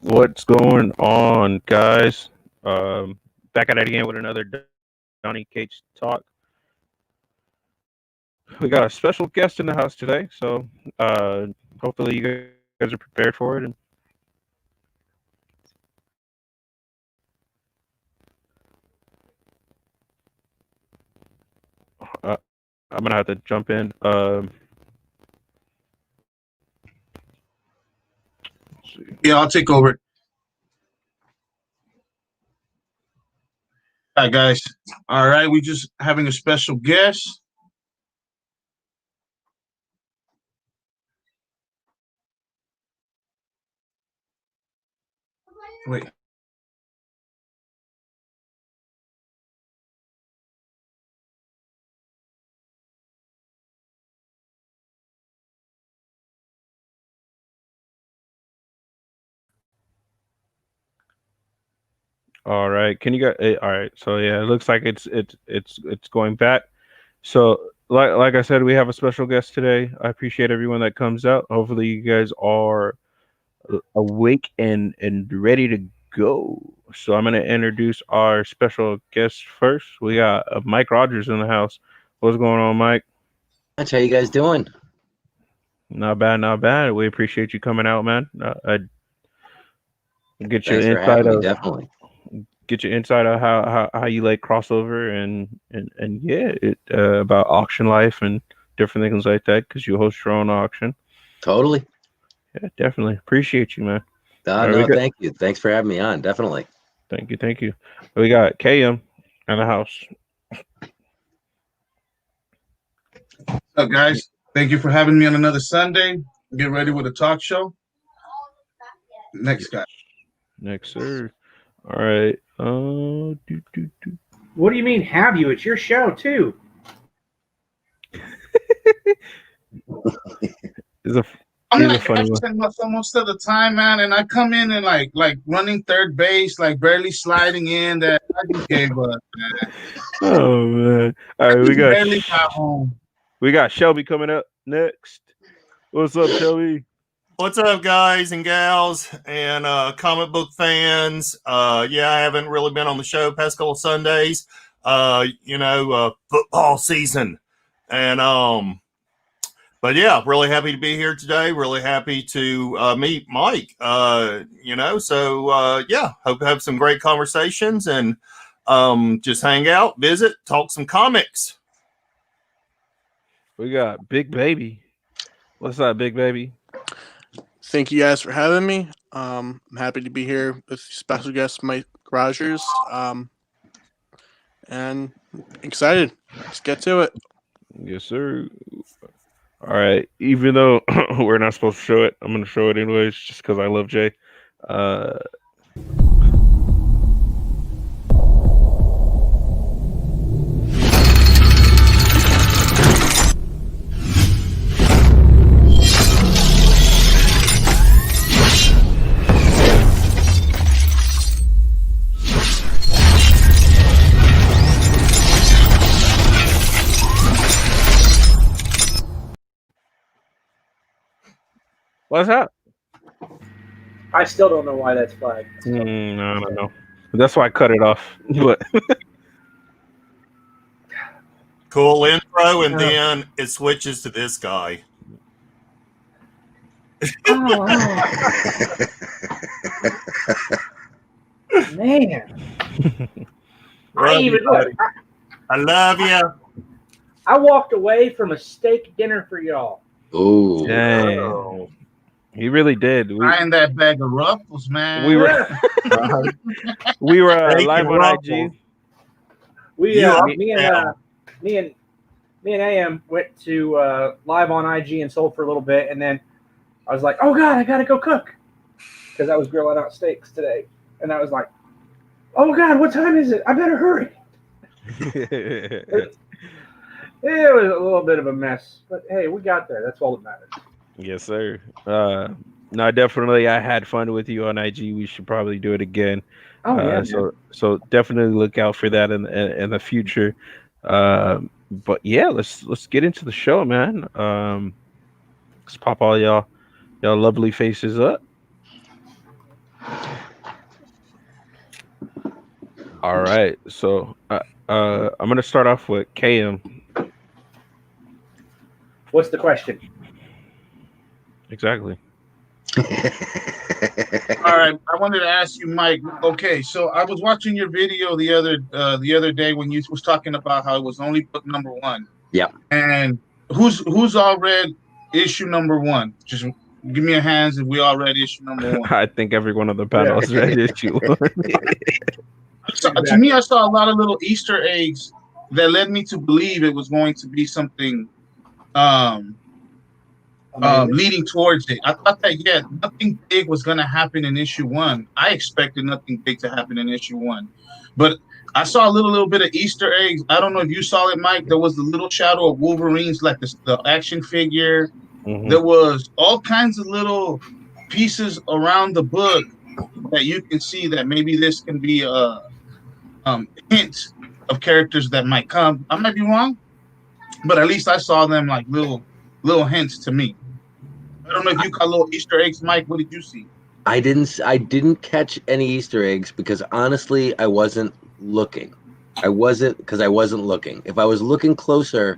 What's going on, guys? Back at it again with another Donnie Cage talk. We got a special guest in the house today, so hopefully you guys are prepared for it. And I'm gonna have to jump in. Yeah, I'll take over. Hi, guys. All right, we just having a special guest. Wait. All right, can you guys? All right, so yeah, it looks like it's going back. So like I said, we have a special guest today. I appreciate everyone that comes out. Hopefully, you guys are awake and ready to go. So I'm gonna introduce our special guest first. We got Mike Rogers in the house. What's going on, Mike? How you guys doing? Not bad, not bad. We appreciate you coming out, man. I get your Thanks for insight having me. of Definitely. get your insight of how you like crossover and yeah, about auction life and different things like that because you host your own auction. Totally. Yeah, definitely appreciate you, man. All right, No, thank you. Thanks for having me on. Definitely. Thank you. We got KM in the house. What's up, guys? Thank you for having me on another Sunday. Get ready with a talk show. Next guy. Next, sir. All right. What do you mean, have you? It's your show, too. I'm like absent most of the time, man, and I come in and like running third base, like barely sliding in. That I just gave up, man. Oh man! All right, we barely got home. We got Shelby coming up next. What's up, Shelby? What's up, guys and gals and comic book fans? Yeah, I haven't really been on the show past couple of Sundays. Football season, and but yeah, really happy to be here today. Really happy to meet Mike. Yeah, hope to have some great conversations and just hang out, visit, talk some comics. We got Big Baby. What's up, Big Baby? Thank you guys for having me. I'm happy to be here with special guest Mike Rogers. And excited. Let's get to it. Yes, sir. All right. Even though we're not supposed to show it, I'm going to show it anyways, just because I love Jay. What's up? I still don't know why that's flagged. No, I don't know. That's why I cut it off. But cool intro, and then it switches to this guy. Man. I love you. I walked away from a steak dinner for y'all. Oh, dang. He really did. Buying that bag of Ruffles, man. We were live on IG. Me and AM went to live on IG and sold for a little bit, and then I was like, "Oh God, I gotta go cook," because I was grilling out steaks today, and I was like, "Oh God, what time is it? I better hurry." It was a little bit of a mess, but hey, we got there. That's all that matters. Yes, sir. No, definitely. I had fun with you on IG. We should probably do it again. Oh yeah. So definitely look out for that in the future. But yeah, let's get into the show, man. Let's pop all y'all lovely faces up. All right. So I'm gonna start off with KM. What's the question? Exactly. All right, I wanted to ask you, Mike. Okay, so I was watching your video the other day when you was talking about how it was only book number one. Yep. And who's all read issue number one? Just give me a hands if we all read issue number one. I think every one of the panels read issue one. So, to me, I saw a lot of little Easter eggs that led me to believe it was going to be something leading towards it. I thought that nothing big was going to happen in issue one. I expected nothing big to happen in issue one, but I saw a little bit of Easter eggs. I don't know if you saw it, Mike. There was the little shadow of Wolverine's, like the action figure. Mhm. There was all kinds of little pieces around the book that you can see that maybe this can be a hint of characters that might come. I might be wrong, but at least I saw them like little hints to me. I don't know if you caught little Easter eggs, Mike. What did you see? I didn't catch any Easter eggs because honestly, I wasn't looking. I wasn't looking. If I was looking closer,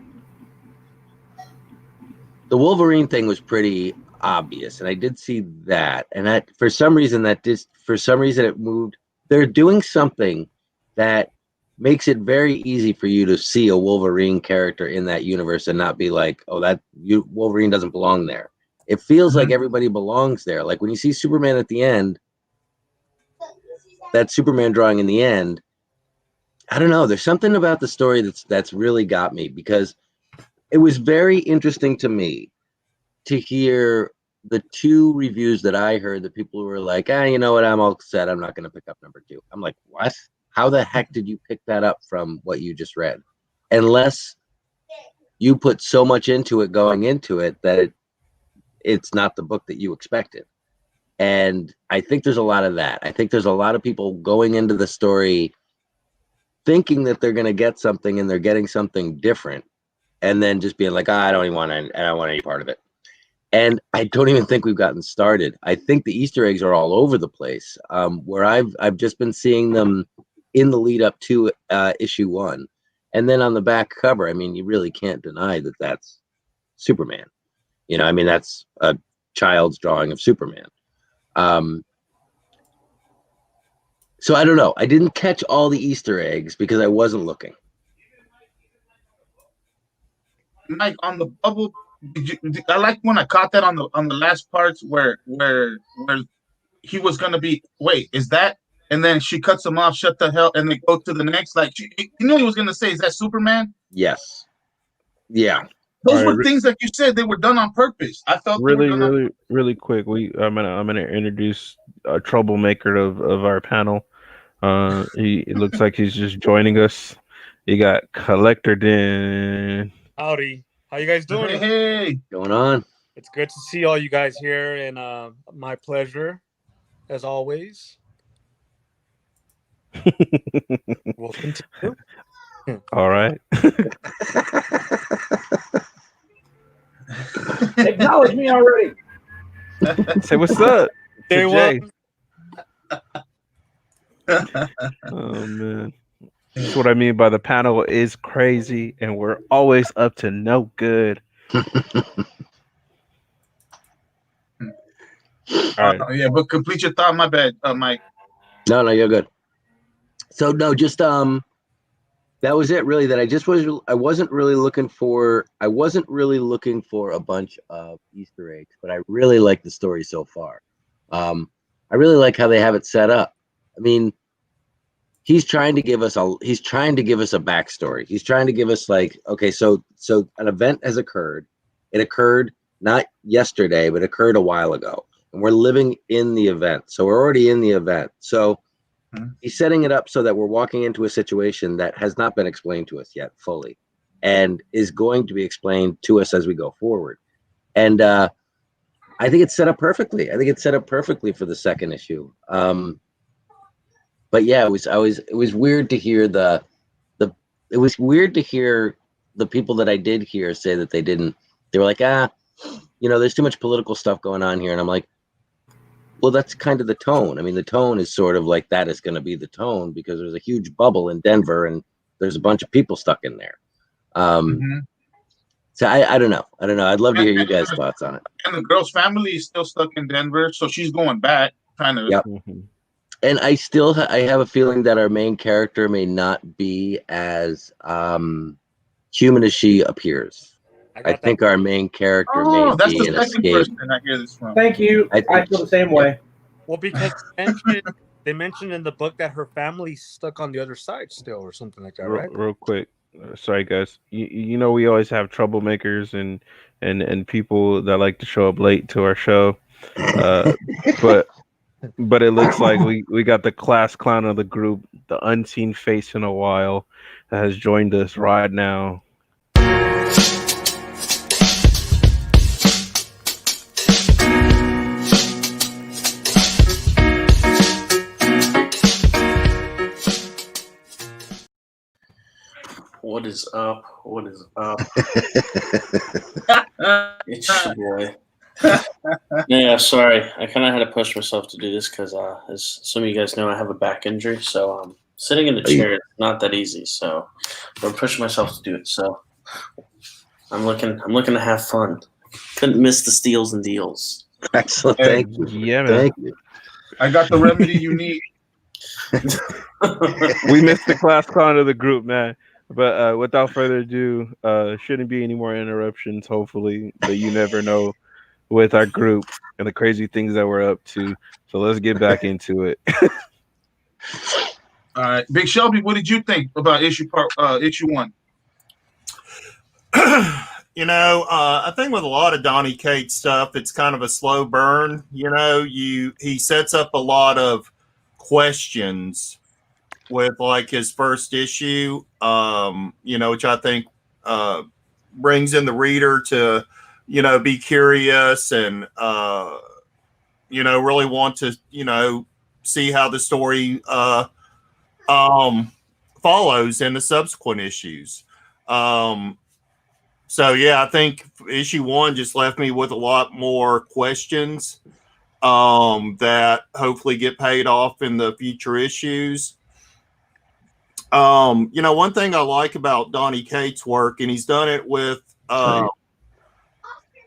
the Wolverine thing was pretty obvious, and I did see that. And that for some reason it moved. They're doing something that makes it very easy for you to see a Wolverine character in that universe and not be like, oh, Wolverine doesn't belong there. It feels like everybody belongs there. Like when you see Superman at the end, that Superman drawing in the end, I don't know. There's something about the story that's really got me, because it was very interesting to me to hear the two reviews that I heard that people were like, you know what? I'm all set. I'm not going to pick up number 2. I'm like, what? How the heck did you pick that up from what you just read? Unless you put so much into it going into it that it's not the book that you expected. And I think there's a lot of that. I think there's a lot of people going into the story thinking that they're going to get something and they're getting something different, and then just being like, I don't want any part of it. And I don't even think we've gotten started. I think the Easter eggs are all over the place, where I've just been seeing them in the lead up to issue 1. And then on the back cover, I mean, you really can't deny that that's Superman. You know, I mean, that's a child's drawing of Superman. So I don't know. I didn't catch all the Easter eggs because I wasn't looking. Mike, on the bubble, I like when I caught that on the last parts where he was gonna be. Wait, is that? And then she cuts him off. Shut the hell! And they go to the next. Like you knew he was gonna say, "Is that Superman?" Yes. Yeah. Those were things like you said, they were done on purpose. I felt really quick. I'm gonna introduce a troublemaker of our panel. It looks like he's just joining us. You got Collector Den. Howdy. How you guys doing? Hey. Going on. It's good to see all you guys here, and my pleasure, as always. We'll continue. All right. Acknowledge me already. Say what's up. Day one. Oh man. That's what I mean by the panel is crazy, and we're always up to no good. All right. Yeah, but complete your thought. My bad, Mike. No, you're good. So no, just that was it really. That I wasn't really looking for a bunch of Easter eggs, but I really like the story so far. I really like how they have it set up. I mean, he's trying to give us a backstory. He's trying to give us like, okay, so an event has occurred. It occurred not yesterday, but occurred a while ago, and we're living in the event. So we're already in the event. So he's setting it up so that we're walking into a situation that has not been explained to us yet fully, and is going to be explained to us as we go forward. And I think it's set up perfectly. I think it's set up perfectly for the second issue. But yeah, it was weird to hear the people that I did hear say that they were like, there's too much political stuff going on here. And I'm like, Well, that's kind of the tone. I mean, the tone is sort of like that is going to be the tone because there's a huge bubble in Denver and there's a bunch of people stuck in there. Mhm. So I don't know. I don't know. I'd love to hear you guys' thoughts on it. And the girl's family is still stuck in Denver, so she's going back, trying to. Yep. Mhm. And I still I have a feeling that our main character may not be as human as she appears. I got that. think our main character may Oh, that's the be an second escape. person I hear this from. Thank you. I I think- feel the same yeah. way. Well, because they mentioned in the book that her family's stuck on the other side still, or something like that, right? Real quick. Sorry, guys. You know we always have troublemakers and people that like to show up late to our show. Uh, but it looks like we got the class clown of the group, the unseen face in a while, that has joined us right now. What is up? What is up? It's your boy. Yeah, sorry. I kind of had to push myself to do this because, as some of you guys know, I have a back injury. So sitting in a chair is not that easy. So I'm pushing myself to do it. So I'm looking to have fun. Couldn't miss the steals and deals. Excellent. Thank you. Yeah, man. Thank you. I got the remedy you need. We missed the class clown of the group, man. But without further ado, shouldn't be any more interruptions, hopefully. But you never know with our group and the crazy things that we're up to. So let's get back into it. All right, Big Shelby, what did you think about issue 1? I think with a lot of Donny Cates stuff, it's kind of a slow burn. He sets up a lot of questions with like his first issue, which I think brings in the reader to, be curious and, really want to, see how the story follows in the subsequent issues. So yeah, I think issue 1 just left me with a lot more questions that hopefully get paid off in the future issues. One thing I like about Donny Cates' work, and he's done it with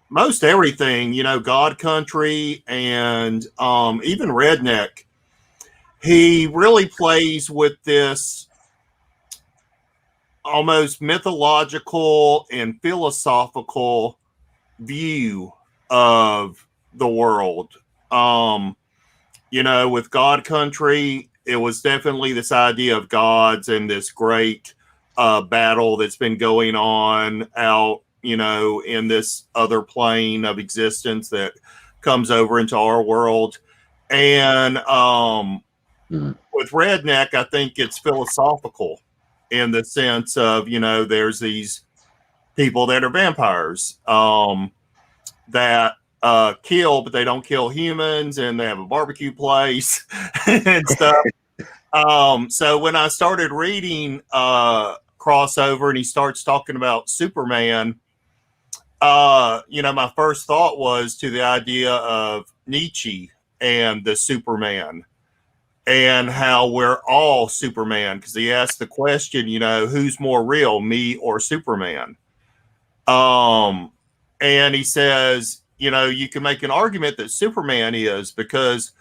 most everything, God Country and even Redneck. He really plays with this almost mythological and philosophical view of the world. With God Country, it was definitely this idea of gods and this great battle that's been going on out, in this other plane of existence that comes over into our world. And with Redneck, I think it's philosophical in the sense of, there's these people that are vampires that kill, but they don't kill humans, and they have a barbecue place and stuff. So when I started reading crossover and he starts talking about Superman, my first thought was to the idea of Nietzsche and the Superman and how we're all Superman, because he asked the question, who's more real, me or Superman? And he says, you can make an argument that Superman is, because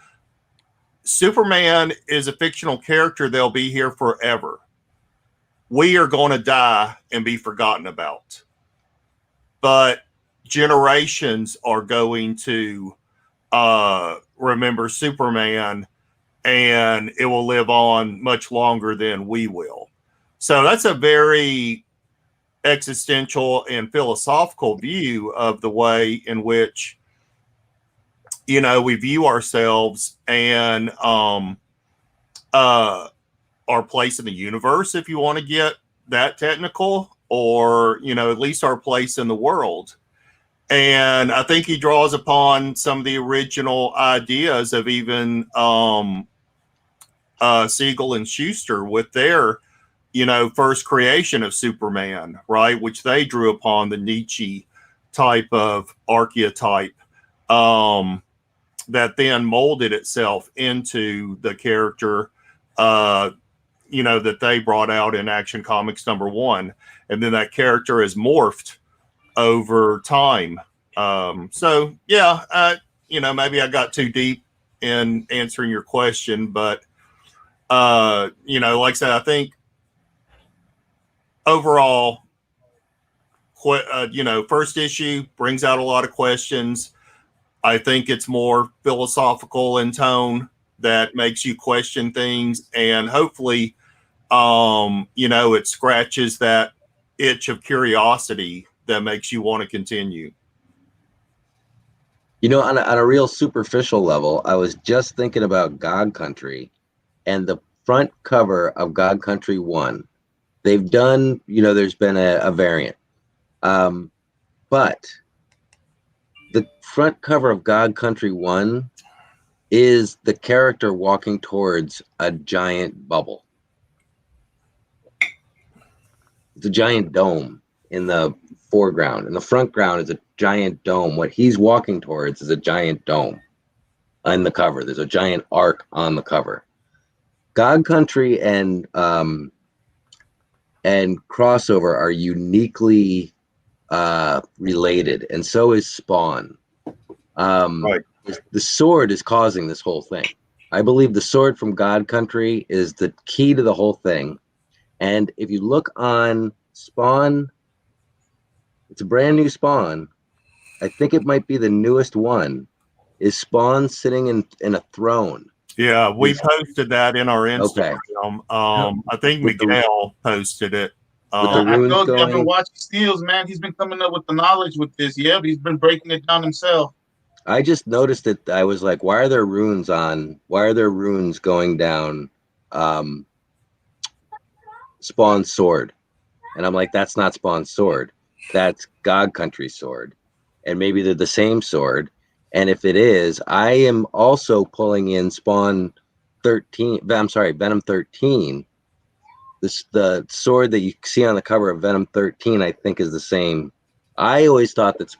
Superman is a fictional character. They'll be here forever. We are going to die and be forgotten about. But generations are going to remember Superman, and it will live on much longer than we will. So that's a very existential and philosophical view of the way in which, we view ourselves and our place in the universe, if you want to get that technical, or, at least our place in the world. And I think he draws upon some of the original ideas of even Siegel and Schuster with their, first creation of Superman, right? Which they drew upon the Nietzsche type of archetype that then molded itself into the character, that they brought out in Action Comics #1, and then that character is morphed over time. So yeah, maybe I got too deep in answering your question, but like I said, I think overall, first issue brings out a lot of questions. I think it's more philosophical in tone that makes you question things, and hopefully, it scratches that itch of curiosity that makes you want to continue. On a real superficial level, I was just thinking about God Country and the front cover of God Country 1. They've done, there's been a variant. But the front cover of God Country 1 is the character walking towards a giant bubble. It's a giant dome in the foreground. In the front ground is a giant dome. What he's walking towards is a giant dome on the cover. There's a giant arc on the cover. God Country and Crossover are uniquely related, and so is Spawn. Right. The sword is causing this whole thing. I believe the sword from God Country is the key to the whole thing. And if you look on Spawn, it's a brand new Spawn. I think it might be the newest one. Is Spawn sitting in a throne? Yeah, we posted that in our Instagram. Okay. I think Miguel posted it. With the I runes told you, I've been going. watching Steels, man. He's been coming up with the knowledge with this. Yeah, he's been breaking it down himself. I just noticed it. I was like, why are there runes going down Spawn's sword? And I'm like, that's not Spawn's sword. That's God Country's sword. And maybe they're the same sword. And if it is, I am also pulling in Venom 13. The sword that you see on the cover of Venom 13, I think, is the same. I always thought that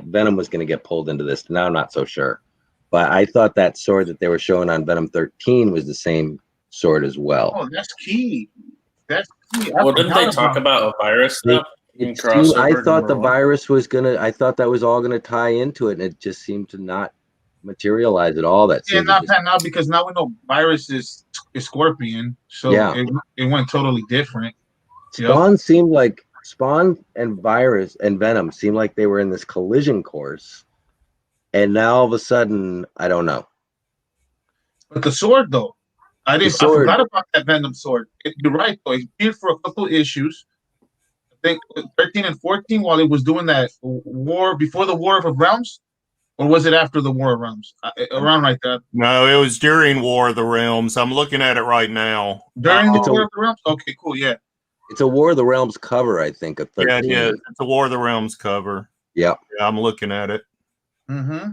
Venom was going to get pulled into this. Now I'm not so sure. But I thought that sword that they were showing on Venom 13 was the same sword as well. Oh, that's key. That's key. Well, didn't they talk about a virus though? I thought the virus was I thought that was all gonna tie into it, and it just seemed to not materialize at all. Now because now we know virus is Scorpion, so Yeah. it went totally different. Spawn and Virus and Venom seemed like they were in this collision course, and now all of a sudden, I don't know. But the sword, though, I forgot about that Venom sword. You're right, though. It appeared for a couple issues. I think 13 and 14, while it was doing that war before the War of Realms, or was it after the War of Realms? Around right there. No, it was during War of the Realms. I'm looking at it right now. During the War of the Realms? Okay, cool, yeah. It's a War of the Realms cover, I think, of 13. Yeah, it is. It's a War of the Realms cover. Yeah. Yeah, I'm looking at it. Mm-hmm.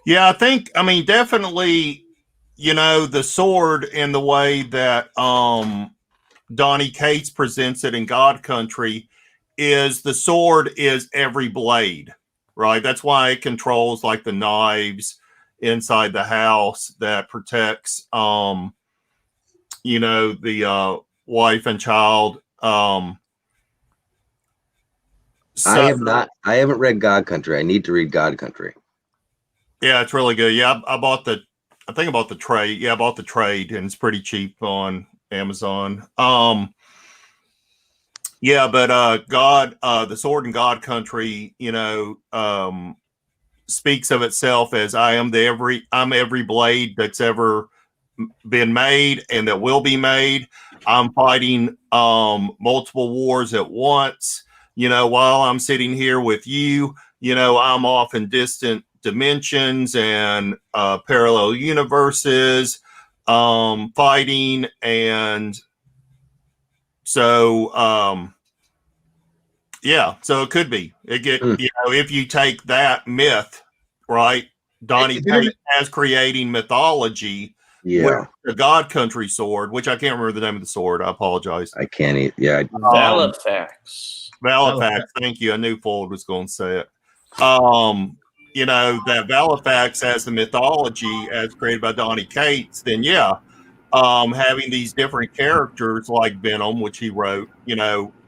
Yeah, definitely, the sword in the way that Donny Cates presents it in God Country is the sword is every blade, right? That's why it controls like the knives inside the house that protects, the wife and child. I haven't read God Country. I need to read God Country. Yeah, it's really good. Yeah, I bought the trade. Yeah, I bought the trade, and it's pretty cheap on Amazon. Yeah, but the sword in God Country, speaks of itself as I'm every blade that's ever been made and that will be made. I'm fighting multiple wars at once. While I'm sitting here with you, I'm off in distant dimensions and parallel universes fighting. And so so it could be if you take that myth, right, Donny Cates as creating mythology with the God Country sword, which I can't remember the name of the sword. I apologize. I can't. Yeah. Valifax. Valifax. Thank you. I knew Ford was going to say it. that Valifax has the mythology as created by Donny Cates, then yeah, having these different characters like Venom, which he wrote,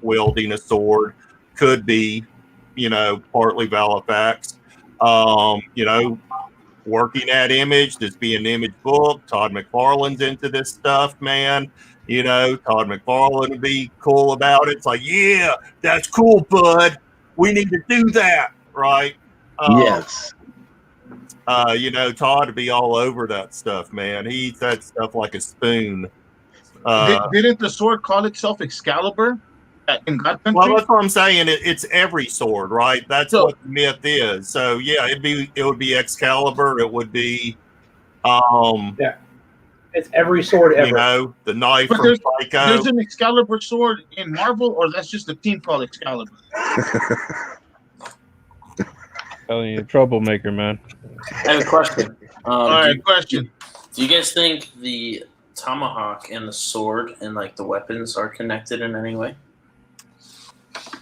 wielding a sword, could be, partly Valifax. Working at Image, this being an Image book. Todd McFarlane's into this stuff, man. Todd McFarlane would be cool about it. It's like, yeah, that's cool, bud. We need to do that, right? Yes. Todd would be all over that stuff, man. He eats that stuff like a spoon. Didn't the sword call itself Excalibur in God Country? Well, that's what I'm saying. It's every sword, right? That's So- what the myth is. So yeah, it would be Excalibur. It would be, It's every sword ever. the knife But from Psycho. there's an Excalibur sword in Marvel, or that's just a team called Excalibur? Telling you, troublemaker, man. I have a question. All right, question. Do you guys think the tomahawk and the sword and like the weapons are connected in any way?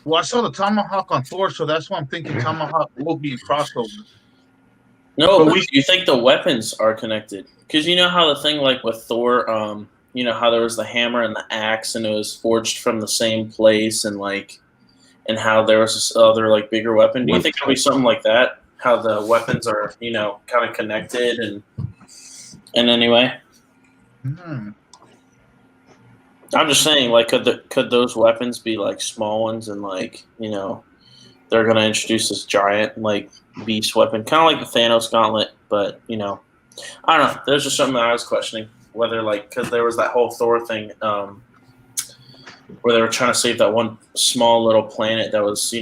Well, I saw the tomahawk on Thor, so that's why I'm thinking tomahawk will be a crossover. No, But but do you think the weapons are connected? Because you know how the thing like with Thor, how there was the hammer and the axe, and it was forged from the same place, and how there was this other like bigger weapon. Do you think it'll be something like that? How the weapons are, kind of connected and in any way? I'm just saying, like, could those weapons be like small ones, and they're gonna introduce this giant like beast weapon, kind of like the Thanos gauntlet, but I don't know. There's just something that I was questioning whether because there was that whole Thor thing where they were trying to save that one small little planet that was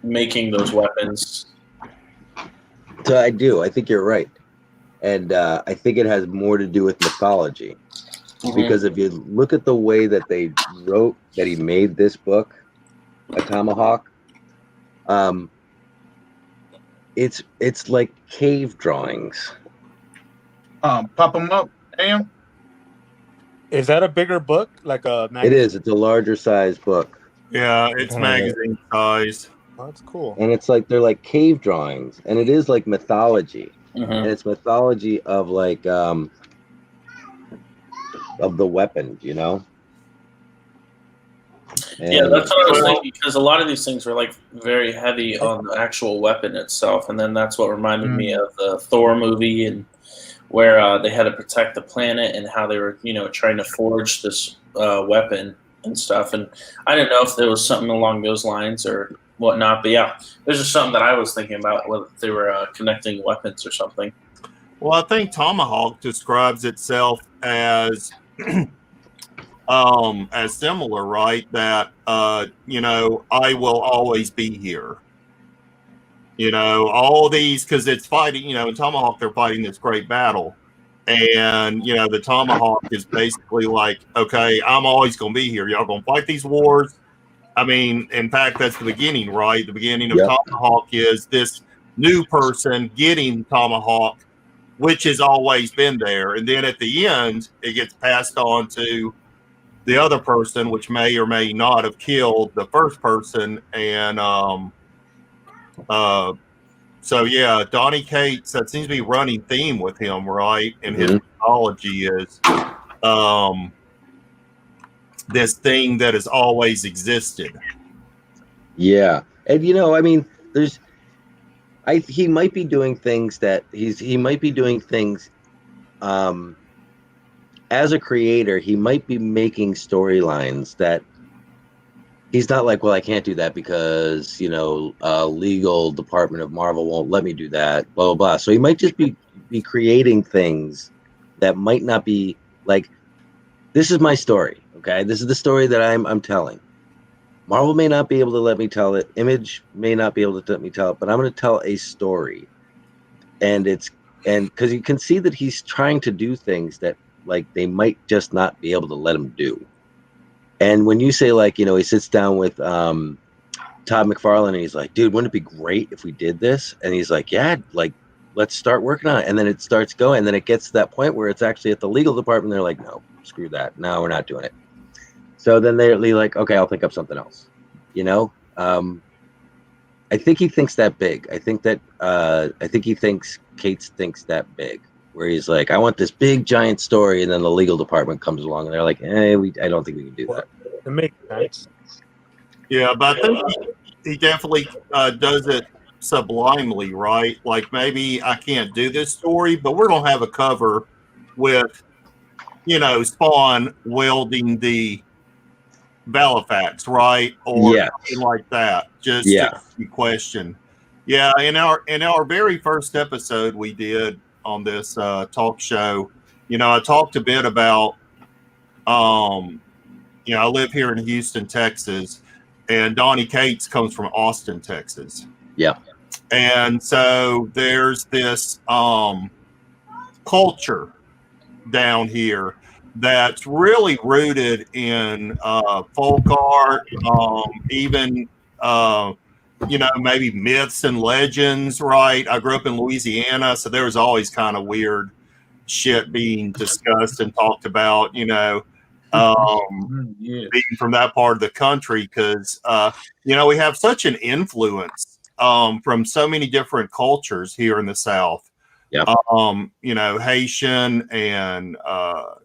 making those weapons. So I do. I think you're right, and I think it has more to do with mythology. Because if you look at the way that they wrote that he made this book, A Tomahawk, it's like cave drawings. Pop them up, Am. Is that a bigger book? Like a magazine? It is. It's a larger size book. Yeah, it's magazine size. Oh, that's cool. And it's like they're like cave drawings, and it is like mythology, and it's mythology of like of the weapon, And yeah, that's what I was thinking, because a lot of these things were like very heavy on the actual weapon itself, and then that's what reminded me of the Thor movie, and where they had to protect the planet and how they were, trying to forge this weapon and stuff. And I didn't know if there was something along those lines or whatnot, but yeah, there's just something that I was thinking about, whether they were connecting weapons or something. Well, I think Tomahawk describes itself as similar, right? That I will always be here. All these, because it's fighting. In Tomahawk they're fighting this great battle, and the Tomahawk is basically like, okay, I'm always going to be here. Y'all going to fight these wars. I mean, in fact, that's the beginning, right? The beginning of Tomahawk is this new person getting Tomahawk, which has always been there. And then at the end, it gets passed on to the other person, which may or may not have killed the first person. And so, yeah, Donny Cates, that seems to be a running theme with him, right? And his mythology is this thing that has always existed. Yeah. And, I mean, he might be doing things that he might be doing things as a creator. He might be making storylines that he's not like, well, I can't do that because legal department of Marvel won't let me do that, blah blah blah. So he might just be creating things that might not be like, this is my story, okay, this is the story that I'm telling. Marvel may not be able to let me tell it. Image may not be able to let me tell it, but I'm going to tell a story. And because you can see that he's trying to do things that like they might just not be able to let him do. And when you say like, he sits down with Todd McFarlane and he's like, dude, wouldn't it be great if we did this? And he's like, yeah, like, let's start working on it. And then it starts going. And then it gets to that point where it's actually at the legal department. They're like, no, screw that. No, we're not doing it. So then they're like, okay, I'll think up something else. I I think he thinks that big. I think he thinks Cates thinks that big, where he's like, I want this big giant story, and then the legal department comes along and they're like, I don't think we can do that. It makes sense. Yeah, but I think he definitely does it sublimely, right? Like maybe I can't do this story, but we're gonna have a cover with, Spawn wielding the Valifax, right, or Yeah, something like that, just to yeah, be question. Yeah, in our very first episode we did on this talk show, I talked a bit about I live here in Houston, Texas, and Donnie Cates comes from Austin, Texas. yeah, And so there's this culture down here that's really rooted in folk art, even maybe myths and legends. Right? I grew up in Louisiana, so there was always kind of weird shit being discussed and talked about. Yeah. Being from that part of the country, because we have such an influence from so many different cultures here in the South. yeah. Haitian and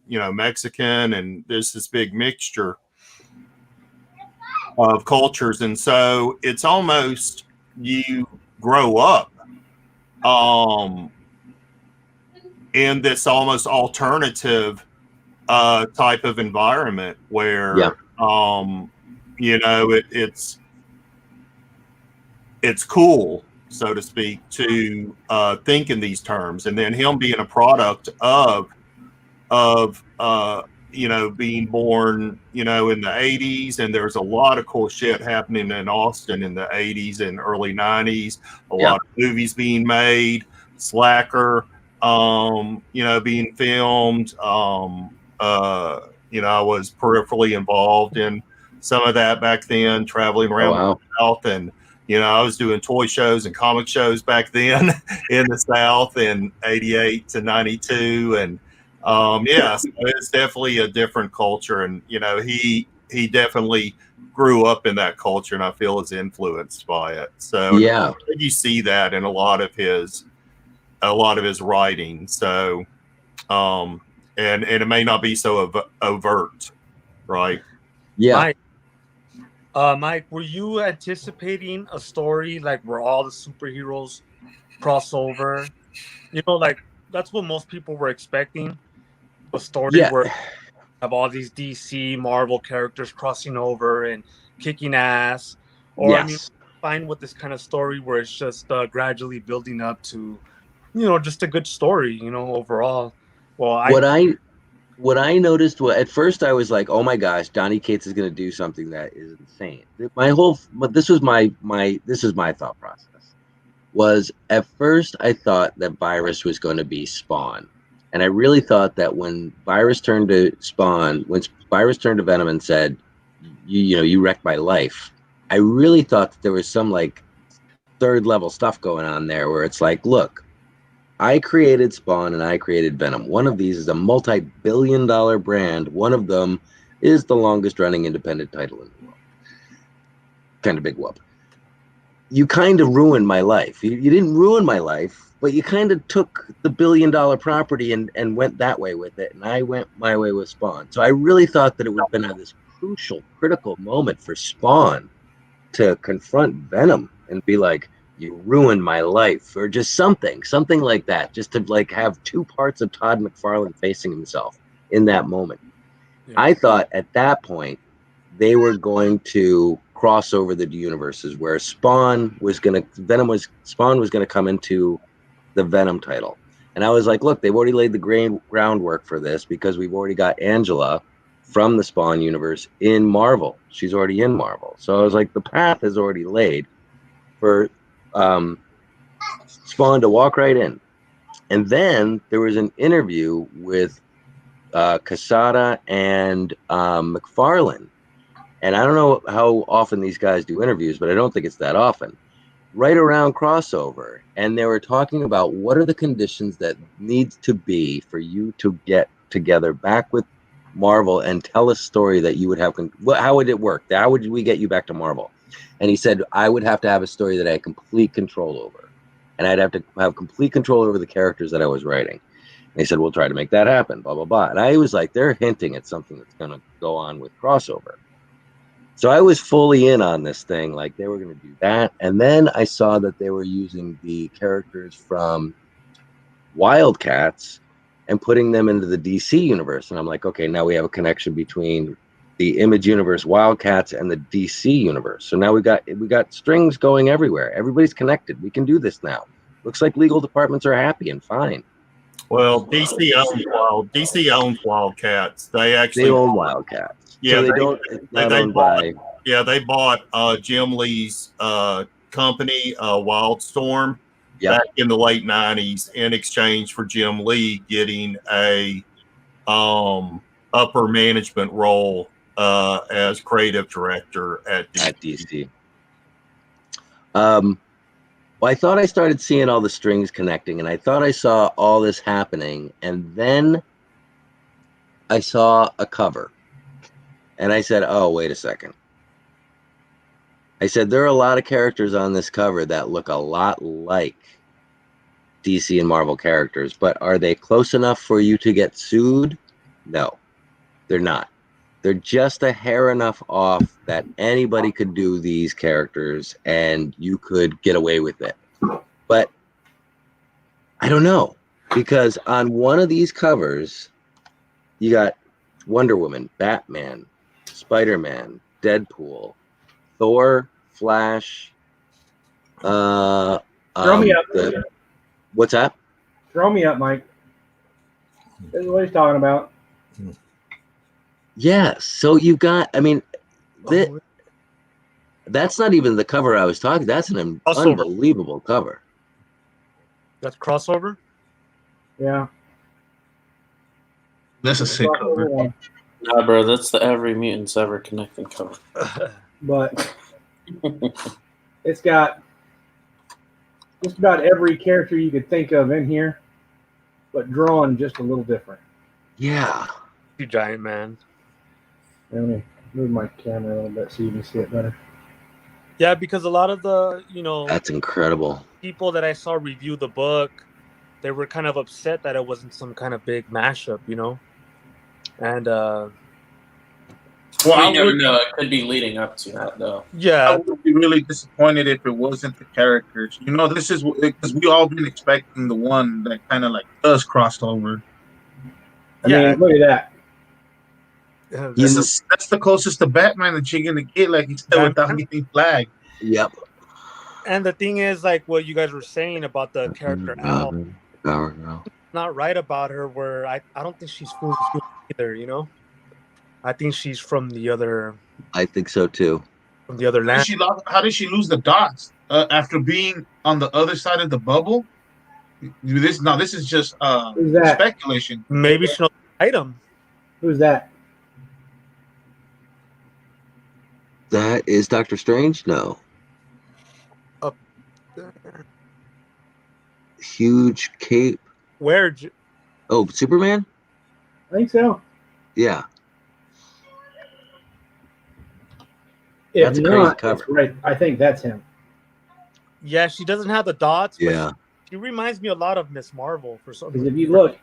Mexican, and there's this big mixture of cultures, and so it's almost you grow up in this almost alternative type of environment where Yeah. It's cool, so to speak, to think in these terms, and then him being a product of being born in the 80s, and there's a lot of cool shit happening in Austin in the 80s and early 90s, a lot of movies being made, Slacker being filmed. I was peripherally involved in some of that back then, traveling around the South, and I was doing toy shows and comic shows back then in the South in 88 to 92. And so it's definitely a different culture. And, he definitely grew up in that culture, and I feel is influenced by it. So Yeah. you see that in a lot of his writing. So, and it may not be so overt, right? Yeah. Mike, were you anticipating a story like where all the superheroes cross over? Like that's what most people were expecting. A story where have all these DC Marvel characters crossing over and kicking ass. Or fine with this kind of story where it's just gradually building up to, just a good story, overall. Well, What I noticed was, at first I was like, "Oh my gosh, Donnie Cates is going to do something that is insane." But this was my thought process. Was at first I thought that Virus was going to be Spawn, and I really thought that when Virus turned to Spawn, when Virus turned to Venom and said, "You wrecked my life," I really thought that there was some like third level stuff going on there, where it's like, look. I created Spawn and I created Venom. One of these is a multi-billion-dollar brand. One of them is the longest-running independent title in the world. Kind of big whoop. You kind of ruined my life. You didn't ruin my life, but you kind of took the billion-dollar property and went that way with it, and I went my way with Spawn. So I really thought that it would have been this crucial, critical moment for Spawn to confront Venom and be like, "You ruined my life," or just something like that, just to like have two parts of Todd McFarlane facing himself in that moment. Yeah. I thought at that point they were going to cross over the universes where Spawn was gonna come into the Venom title. And I was like, look, they've already laid the groundwork for this because we've already got Angela from the Spawn universe in Marvel. She's already in Marvel. So I was like, the path is already laid for Spawn to walk right in. And then there was an interview with Quesada and McFarlane. And I don't know how often these guys do interviews, but I don't think it's that often. Right around crossover. And they were talking about what are the conditions that needs to be for you to get together back with Marvel and tell a story that you would have. How would it work? How would we get you back to Marvel? And he said I would have to have a story that I had complete control over, and I'd have to have complete control over the characters that I was writing. And he said, we'll try to make that happen, blah, blah, blah. And I was like, they're hinting at something that's going to go on with crossover. So I was fully in on this thing, like they were going to do that. And then I saw that they were using the characters from Wildcats and putting them into the DC universe. And I'm like, okay, now we have a connection between the Image universe Wildcats and the DC universe. So now we got strings going everywhere. Everybody's connected. We can do this now. Looks like legal departments are happy and fine. Well, DC owns Wildcats. They actually They own Wildcats. Yeah, so it's not owned by. Yeah, they bought Jim Lee's company, Wildstorm, back in the late '90s in exchange for Jim Lee getting a upper management role as creative director at DC. Well, I thought I started seeing all the strings connecting, and I thought I saw all this happening, and then I saw a cover, and I said, oh, wait a second. I said, there are a lot of characters on this cover that look a lot like DC and Marvel characters, but are they close enough for you to get sued? No, they're not. They're just a hair enough off that anybody could do these characters and you could get away with it. But I don't know, because on one of these covers, you got Wonder Woman, Batman, Spider-Man, Deadpool, Thor, Flash. Throw me up. What's that? Throw me up, Mike. This is what he's talking about. Yes. So you've got, I mean, that's not even the cover I was talking. That's an unbelievable cover. That's crossover? Yeah. That's a sick cover. Nah, bro, that's the Every Mutants Ever Connecting cover. But it's got just about every character you could think of in here, but drawn just a little different. Yeah. You giant man. Let me move my camera a little bit so you can see it better. Yeah, because a lot of the, that's incredible. People that I saw review the book, they were kind of upset that it wasn't some kind of big mashup, And well, I never know. It could be leading up to that, though. Yeah, I would be really disappointed if it wasn't the characters. This is because we all been expecting the one that kind of like does cross over. I mean, look at that. That's the closest to Batman that you're gonna get, like you said, without getting flagged. Yep. And the thing is, like what you guys were saying about the character Al, not right about her. Where I don't think she's full either. I think she's from the other. I think so too. From the other land. How did she lose the dots after being on the other side of the bubble? This is just speculation. Maybe she knows the item. Who's that? That is Doctor Strange? No. Up there. Huge cape. Where? Oh, Superman? I think so. Yeah. That's a crazy cover. Right. I think that's him. Yeah, she doesn't have the dots. Yeah. She reminds me a lot of Miss Marvel for some reason. Because if you look,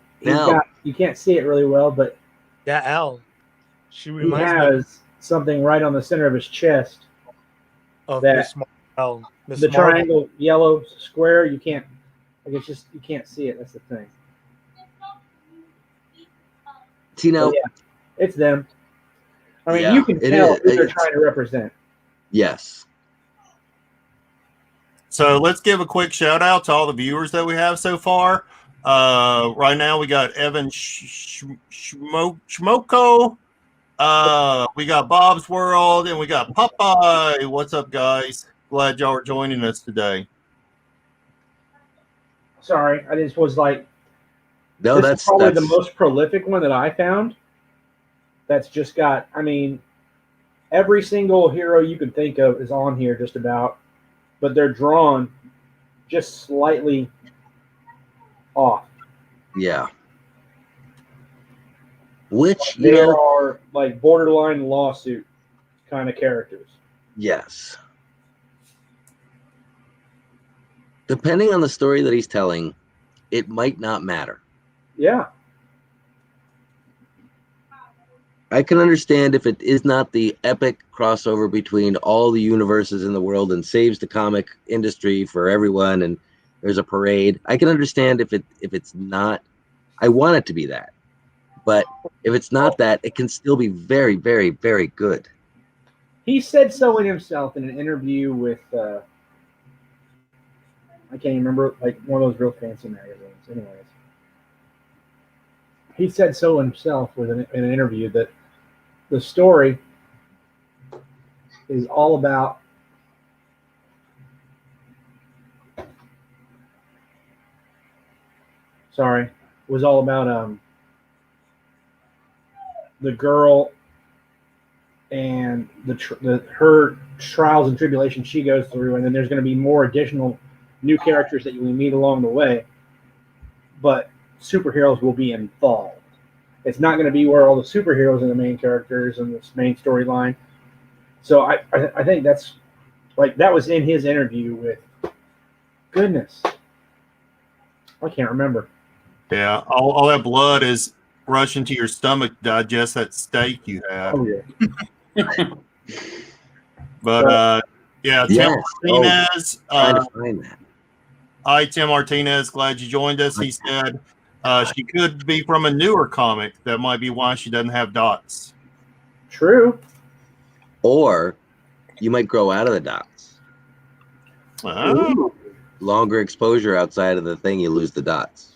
you can't see it really well, but yeah, Al. She he has something right on the center of his chest. Of that Miss Marvel. The triangle yellow square, you can't. Like it's just you can't see it. That's the thing. Tino, yeah, it's them. I mean, you can tell who they're trying to represent. Yes. So let's give a quick shout out to all the viewers that we have so far. Right now we got Evan Schmoko. We got Bob's World, and we got Popeye. What's up, guys? Glad y'all are joining us today. Sorry, I just was like, no, that's probably the most prolific one that I found. That's just got, I mean, every single hero you can think of is on here just about, but they're drawn just slightly off. Yeah. Which there are like borderline lawsuit kind of characters. Yes. depending on the story that he's telling, it might not matter. Yeah. I can understand if it is not the epic crossover between all the universes in the world and saves the comic industry for everyone and there's a parade. I can understand if it's not. I want it to be that. But if it's not that, it can still be very, very, very good. He said so in himself in an interview with I can't even remember, like one of those real fancy magazines. Anyways, he said so himself in an interview that the story is all about was all about the girl and her trials and tribulations she goes through, and then there's going to be more additional new characters that you will meet along the way, but superheroes will be involved. It's not going to be where all the superheroes are the main characters and this main storyline. So I think that's like that was in his interview with goodness. I can't remember. Yeah, all that blood is rushing to your stomach to digest that steak you had. Oh yeah. But yeah, Tim Yes. Martinez. Trying to find that. Hi, Tim Martinez. Glad you joined us. He said she could be from a newer comic. That might be why she doesn't have dots. True. Or you might grow out of the dots. Oh. Longer exposure outside of the thing, you lose the dots.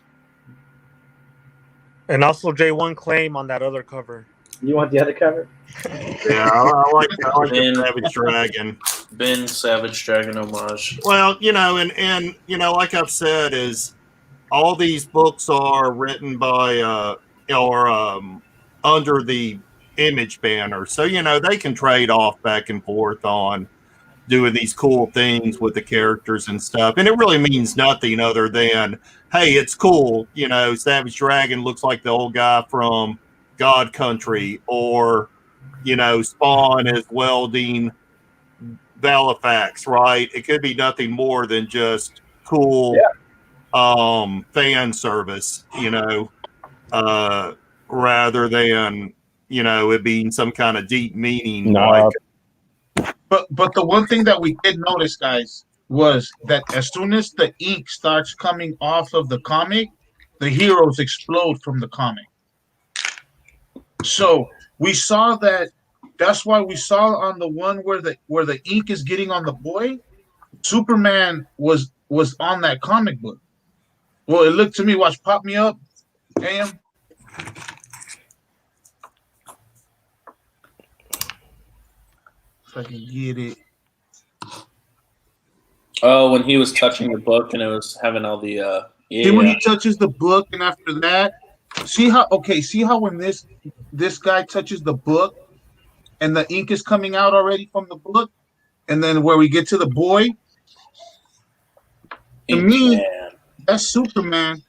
And also J1 claim on that other cover. You want the other cover? Yeah, I like the Savage Dragon. Ben Savage Dragon homage. Well, and like I've said, is all these books are written by or under the Image banner, so they can trade off back and forth on doing these cool things with the characters and stuff, and it really means nothing other than, hey, it's cool. Savage Dragon looks like the old guy from God Country, or Spawn is welding Valifax, right? It could be nothing more than just cool fan service, rather than it being some kind of deep meaning. But the one thing that we did notice, guys, was that as soon as the ink starts coming off of the comic, the heroes explode from the comic. So we saw that. That's why we saw on the one where the ink is getting on the boy, Superman was on that comic book. Well, it looked to me. Watch, pop me up, AM. If I can get it. Oh, when he was touching the book and it was having all the See when he touches the book, and after that, see how when this guy touches the book and the ink is coming out already from the book, and then where we get to the boy, to me, that's Superman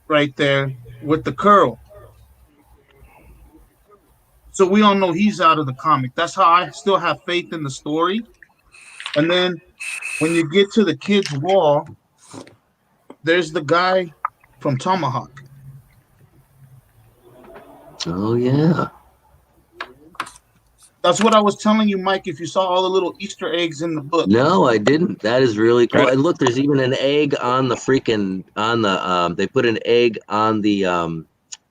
right there with the curl. So we all know he's out of the comic. That's how I still have faith in the story. And then when you get to the kid's wall, there's the guy from Tomahawk. Oh, yeah. That's what I was telling you, Mike, if you saw all the little Easter eggs in the book. No, I didn't. That is really cool. And look, there's even an egg on the they put an egg on the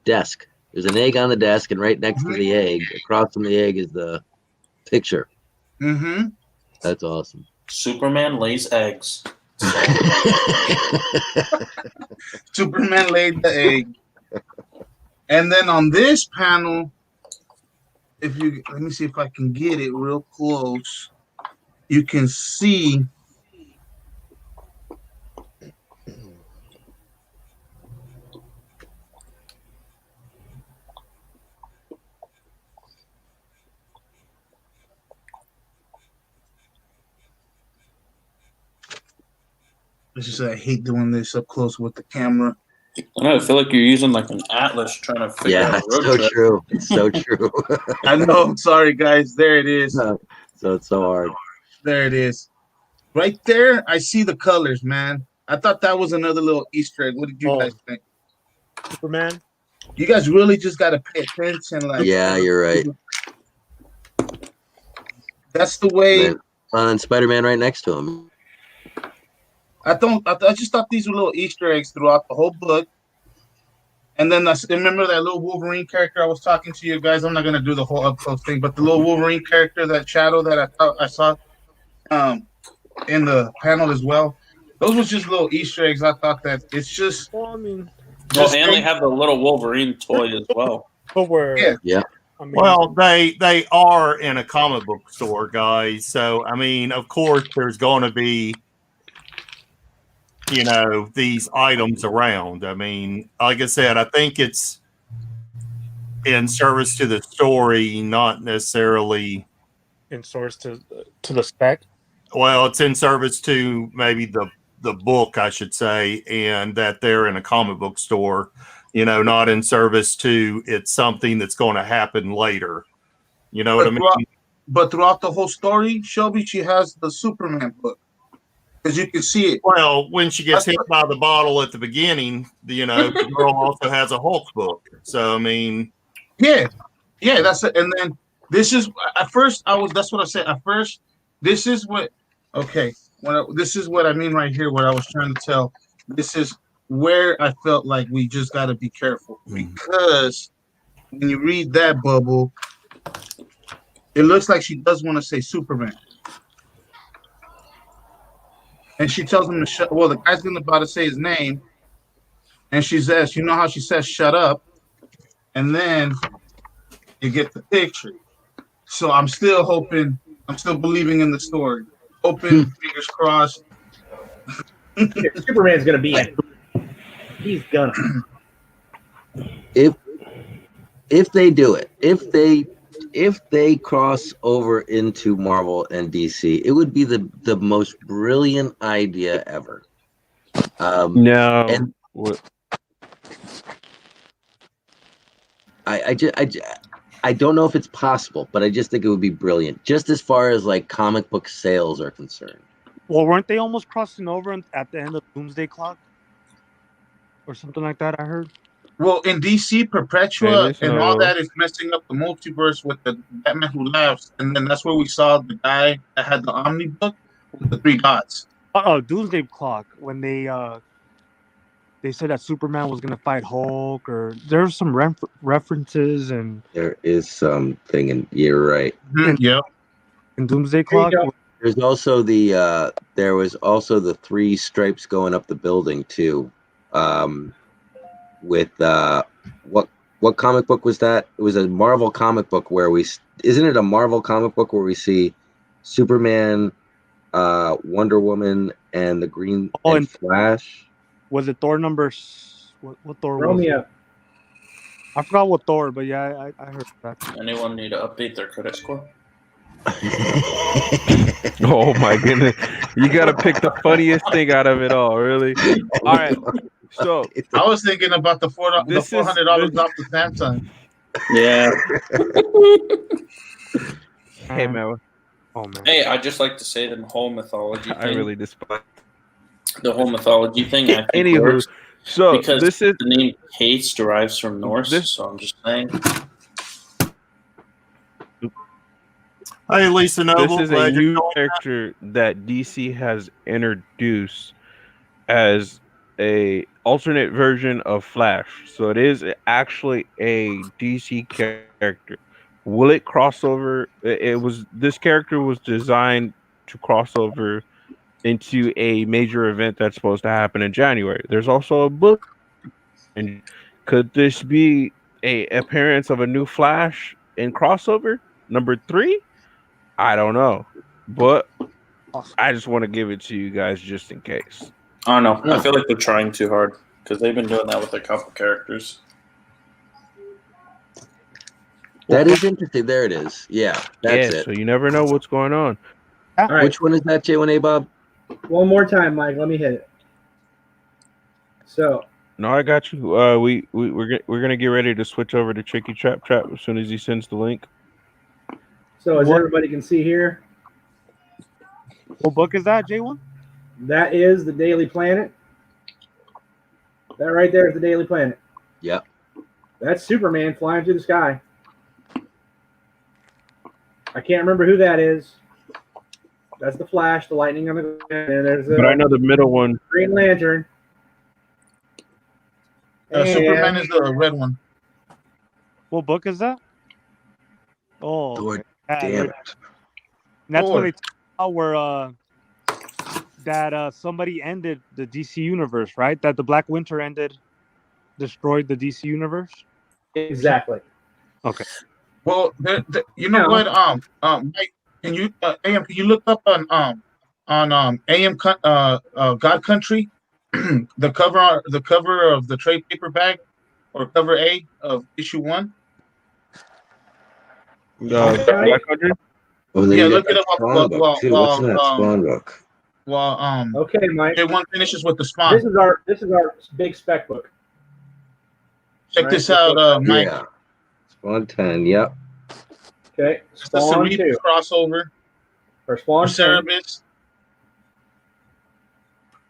desk. There's an egg on the desk, and right next to the egg, across from the egg, is the picture. Mm-hmm. That's awesome. Superman lays eggs. Superman laid the egg. And then on this panel, let me see if I can get it real close. You can see I hate doing this up close with the camera. I know. I feel like you're using like an atlas trying to figure out. It's so true. It's so true. I know. Sorry, guys. There it is. So it's so hard. There it is. Right there, I see the colors, man. I thought that was another little Easter egg. What did you Oh, guys think? Superman. You guys really just got to pay attention. Like, Yeah, you're right. that's the And way. then Spider-Man right next to him. I just thought these were little Easter eggs throughout the whole book. And then remember that little Wolverine character I was talking to you guys. I'm not gonna do the whole up close thing, but the little Wolverine character, that shadow that I thought I saw um, in the panel as well. Those was just little Easter eggs. I thought that it's just. Well, I mean, Well, and they have the little Wolverine toy as well. but we're. Yeah. I mean, Well, they are in a comic book store, guys. So I mean, of course, there's going to be these items around. I mean, like I said, I think it's in service to the story, not necessarily. in source to the spec. Well, it's in service to maybe the book, I should say, and that they're in a comic book store. Not in service to it's something that's going to happen later. You know what I mean? But throughout the whole story, Shelby, she has the Superman book because you can see it. Well, when she gets hit by the bottle at the beginning, the girl also has a Hulk book. So I mean, yeah, that's it. And then this is at first that's what I said. At first, this is what this is what I mean right here. What I was trying to tell. This is where I felt like we just got to be careful because when you read that bubble, it looks like she does want to say Superman. And she tells him to shut. Well, the guy's about to say his name, and she says, "You know how she says shut up," and then you get the picture. So I'm still hoping. I'm still believing in the story. Hoping, fingers crossed. Superman's gonna be in. He's gonna. If they do it, if they cross over into Marvel and DC, it would be the most brilliant idea ever. No. And What? I don't know if it's possible, but I just think it would be brilliant, just as far as like comic book sales are concerned. Well, weren't they almost crossing over at the end of Doomsday Clock or something like that? I heard. Well, in DC, Perpetua Hey, listen, and all that is messing up the multiverse with the Batman Who Laughs, and then that's where we saw the guy that had the Omni book with the 3 dots. Oh, Doomsday Clock when they said that Superman was gonna fight Hulk, or there's some references and There is something, and you're right. Yep. in Doomsday Clock. There's also there was also the 3 stripes going up the building too. With what comic book was that? It was a Marvel comic book where isn't it a Marvel comic book where we see Superman, Wonder Woman, and the Green and Flash? Was it Thor numbers? What Thor? Romeo. Was it? I forgot what Thor, but yeah, I heard that. Anyone need to update their credit score? Oh my goodness! You gotta pick the funniest thing out of it all, really. All right. So I was thinking about the $400 off the Samsung. Yeah. Hey man. Oh man. Hey, I just like to say the whole mythology thing. I really despise the whole mythology thing. I think Anywho, works so because this is the name Hates derives from Norse. So I'm just saying. Hey, Lisa Noble. This is a new character that DC has introduced as a alternate version of Flash. So it is actually a DC character. Will it cross over? This character was designed to cross over into a major event that's supposed to happen in January. There's also a book. And could this be a appearance of a new Flash in crossover number 3? I don't know, but I just want to give it to you guys just in case. I don't know. I feel like they're trying too hard because they've been doing that with a couple characters. That is interesting. There it is. Yeah, that's it. So you never know what's going on. All right. Which one is that, J1A Bob? One more time, Mike. Let me hit it. So. No, I got you. We're gonna get ready to switch over to Tricky Trap as soon as he sends the link. So as everybody can see here, What book is that, J1? That is the Daily Planet. That right there is the Daily Planet. Yep. That's Superman flying through the sky. I can't remember who that is. That's the Flash, the lightning on the ground. And there's But I know the middle one. Green Lantern. Superman is the red one. What book is that? Oh, Lord yeah, damn it. and that's when Thor. they talk about where that somebody ended the DC universe, right? That the Black Winter destroyed the DC universe. Exactly. Okay. Well, you know what? Mike, can you AM? Can you look up on God Country, the cover of the trade paperback or cover A of issue 1? Black Country? Oh, then Yeah, you got look it that up Spawn book too. What's in that Spawn book? Okay, Mike. J1 finishes with the Spawn. This is our big spec book. Check Right, this out, Mike. Yeah. Spawn 10, yep. Okay. It's the Spawn Cerebus 2. crossover. Or Spawn Or 10. Cerebus.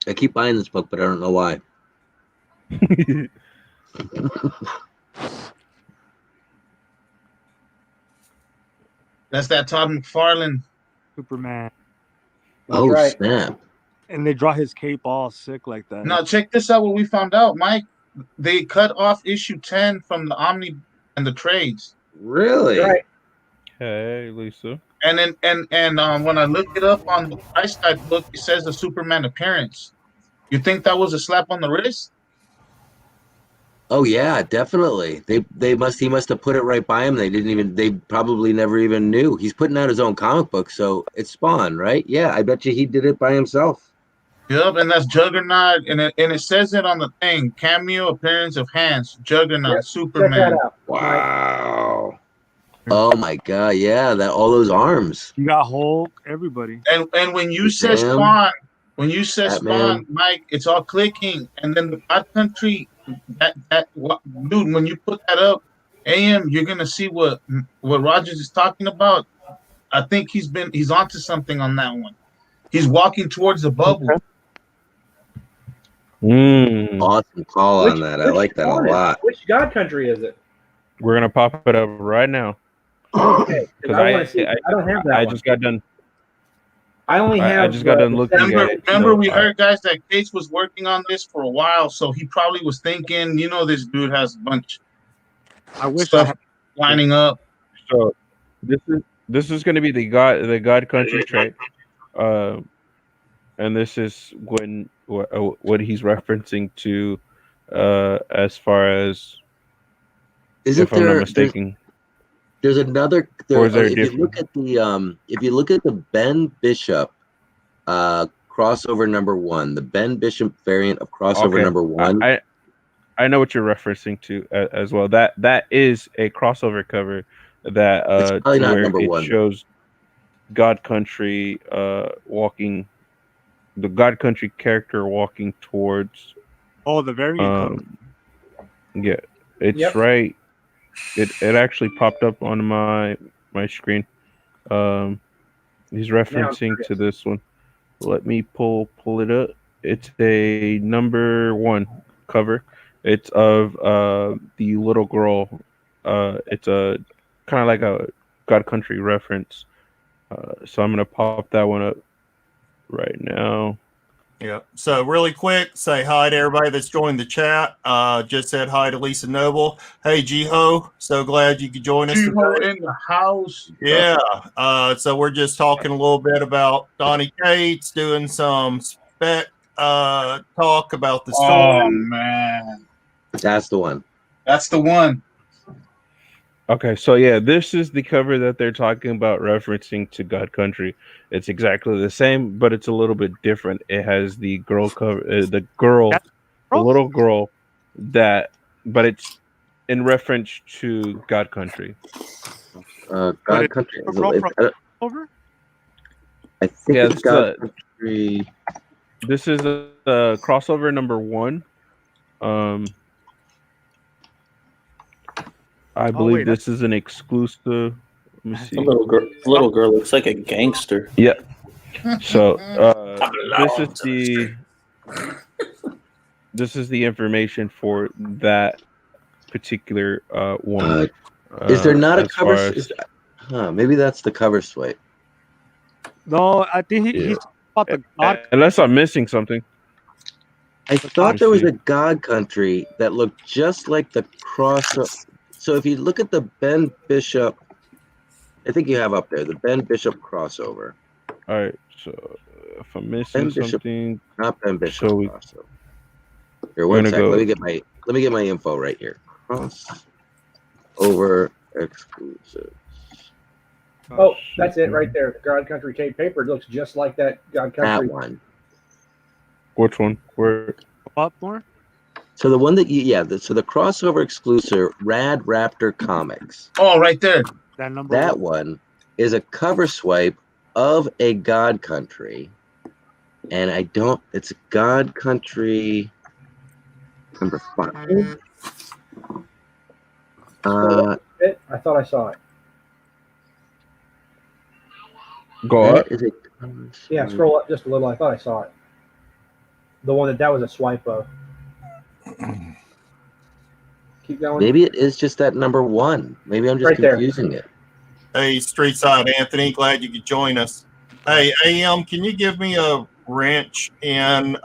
I keep buying this book, but I don't know why. That's that Todd McFarlane. Superman. That's Oh, right. snap. And they draw his cape all sick like that. Now check this out. What we found out, Mike. They cut off issue 10 from the Omni and the trades. Really? Right. Hey, Lisa. And then when I looked it up on the price tag book, it says the Superman appearance. You think that was a slap on the wrist? Oh yeah, definitely. He must have put it right by him. They probably never even knew. He's putting out his own comic book, so it's Spawn, right? Yeah, I bet you he did it by himself. Yep, and that's Juggernaut, and it says it on the thing. Cameo appearance of Hans, Juggernaut, Yep. Superman. Check that out. Wow. Oh my god, yeah, that all those arms. You got Hulk, everybody. And when you say Shazam, Spawn, Spawn, Batman. Mike, it's all clicking. And then the God Country, dude, when you put that up, AM, you're gonna see what Rogers is talking about. I think he's onto something on that one. He's walking towards the bubble. Awesome call on that. I like that a lot. Which God Country is it? We're gonna pop it up right now. Okay, because I want to see. I don't have that. I just got done. I only have. I just got done looking at it. Remember, we heard, guys, that Case was working on this for a while, so he probably was thinking, this dude has a bunch I wish stuff lining up. So this is going to be the God Country trait, and this is what he's referencing to, as far as if I'm not mistaken. There's another. If you look at the Ben Bishop crossover number 1, the Ben Bishop variant of crossover number 1. I know what you're referencing to as well. That is a crossover cover that it's probably not where number it 1. shows God Country walking, the God Country character walking towards. Oh, the variant. Yeah, it's right. It actually popped up on my screen. He's referencing to this one. Let me pull it up. It's a number 1 cover. It's of the little girl. It's a kind of like a God Country reference. So I'm gonna pop that one up right now. Yeah. So really quick, say hi to everybody that's joined the chat. Just said hi to Lisa Noble. Hey, Jiho. So glad you could join us. Jiho in the house. Yeah. So we're just talking a little bit about Donnie Cates, doing some spec talk about the story. Oh man, that's the one. That's the one. Okay, so yeah, this is the cover that they're talking about referencing to God Country. It's exactly the same, but it's a little bit different. It has the girl cover, the little girl but it's in reference to God Country. God Country. Over? I think it's God Country. This is a crossover number 1. I believe this is an exclusive. Let me see. The little girl looks like a gangster. Yeah. So I belong to the street. this is the information for that particular one. Uh, is there not a As cover? far as Maybe that's the cover swipe. No, I think yeah, he's about the God. unless I'm missing something. I The thought God. there was see. a God Country that looked just like the cross. So if you look at the Ben Bishop, I think you have up there the Ben Bishop crossover. All right. So if I'm missing Ben Bishop, something, not Ben Bishop so crossover. Here, we're one gonna sec. go. Let me get my info right here. Crossover exclusive. Oh, that's it right there. The God Country tape paper looks just like that God That Country. one. Which one? Where? What more? So the one that so the crossover exclusive Rad Raptor Comics. Oh, right there. That number That one. one is a cover swipe of a God Country. And it's a God Country number 5. I thought I saw it. Go up. That is a Yeah, scroll up just a little. I thought I saw it. The one that was a swipe of. Keep going. Maybe it is just that number 1. Maybe I'm just Right there. confusing it. Hey, Street Side Anthony, glad you could join us. Hey, AM, can you give me a wrench in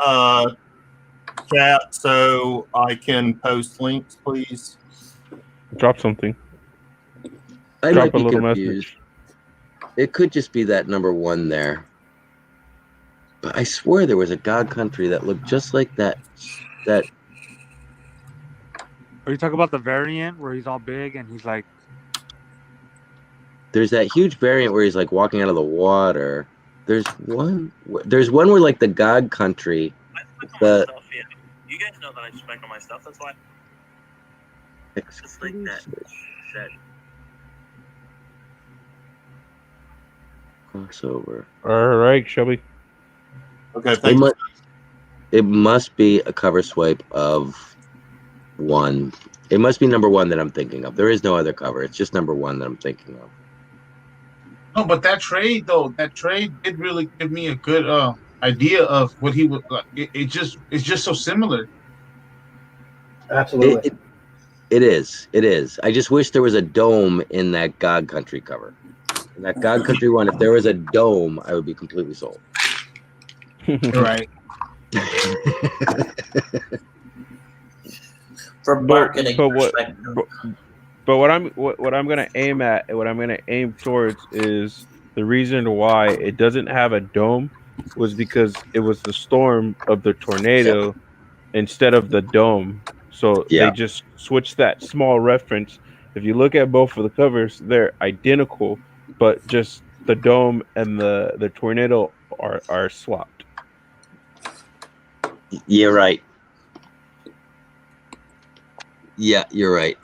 chat so I can post links, please? Drop something. I Drop might a be little confused. message. It could just be that number 1 there. But I swear there was a God Country that looked just like that. Are you talking about the variant where he's all big and he's like? There's that huge variant where he's like walking out of the water. There's one where like the God Country. You guys know that I spec on my stuff. That's why. Just like that. Crossover. All right, Shelby. Okay, thank you. It must be a cover swipe of 1. It must be number 1 that I'm thinking of. There is no other cover. It's just number 1 that I'm thinking of. No, but that trade did really give me a good idea of what he would like. It's just so similar. Absolutely. It is. I just wish there was a dome in that God Country cover. In that God Country one, if there was a dome, I would be completely sold. Right. For marketing perspective. But what I'm gonna aim at, what I'm gonna aim towards is the reason why it doesn't have a dome was because it was the storm of the tornado instead of the dome. So Yeah. they just switched that small reference. If you look at both of the covers, they're identical, but just the dome and the tornado are swapped. You're right. Yeah, you're right.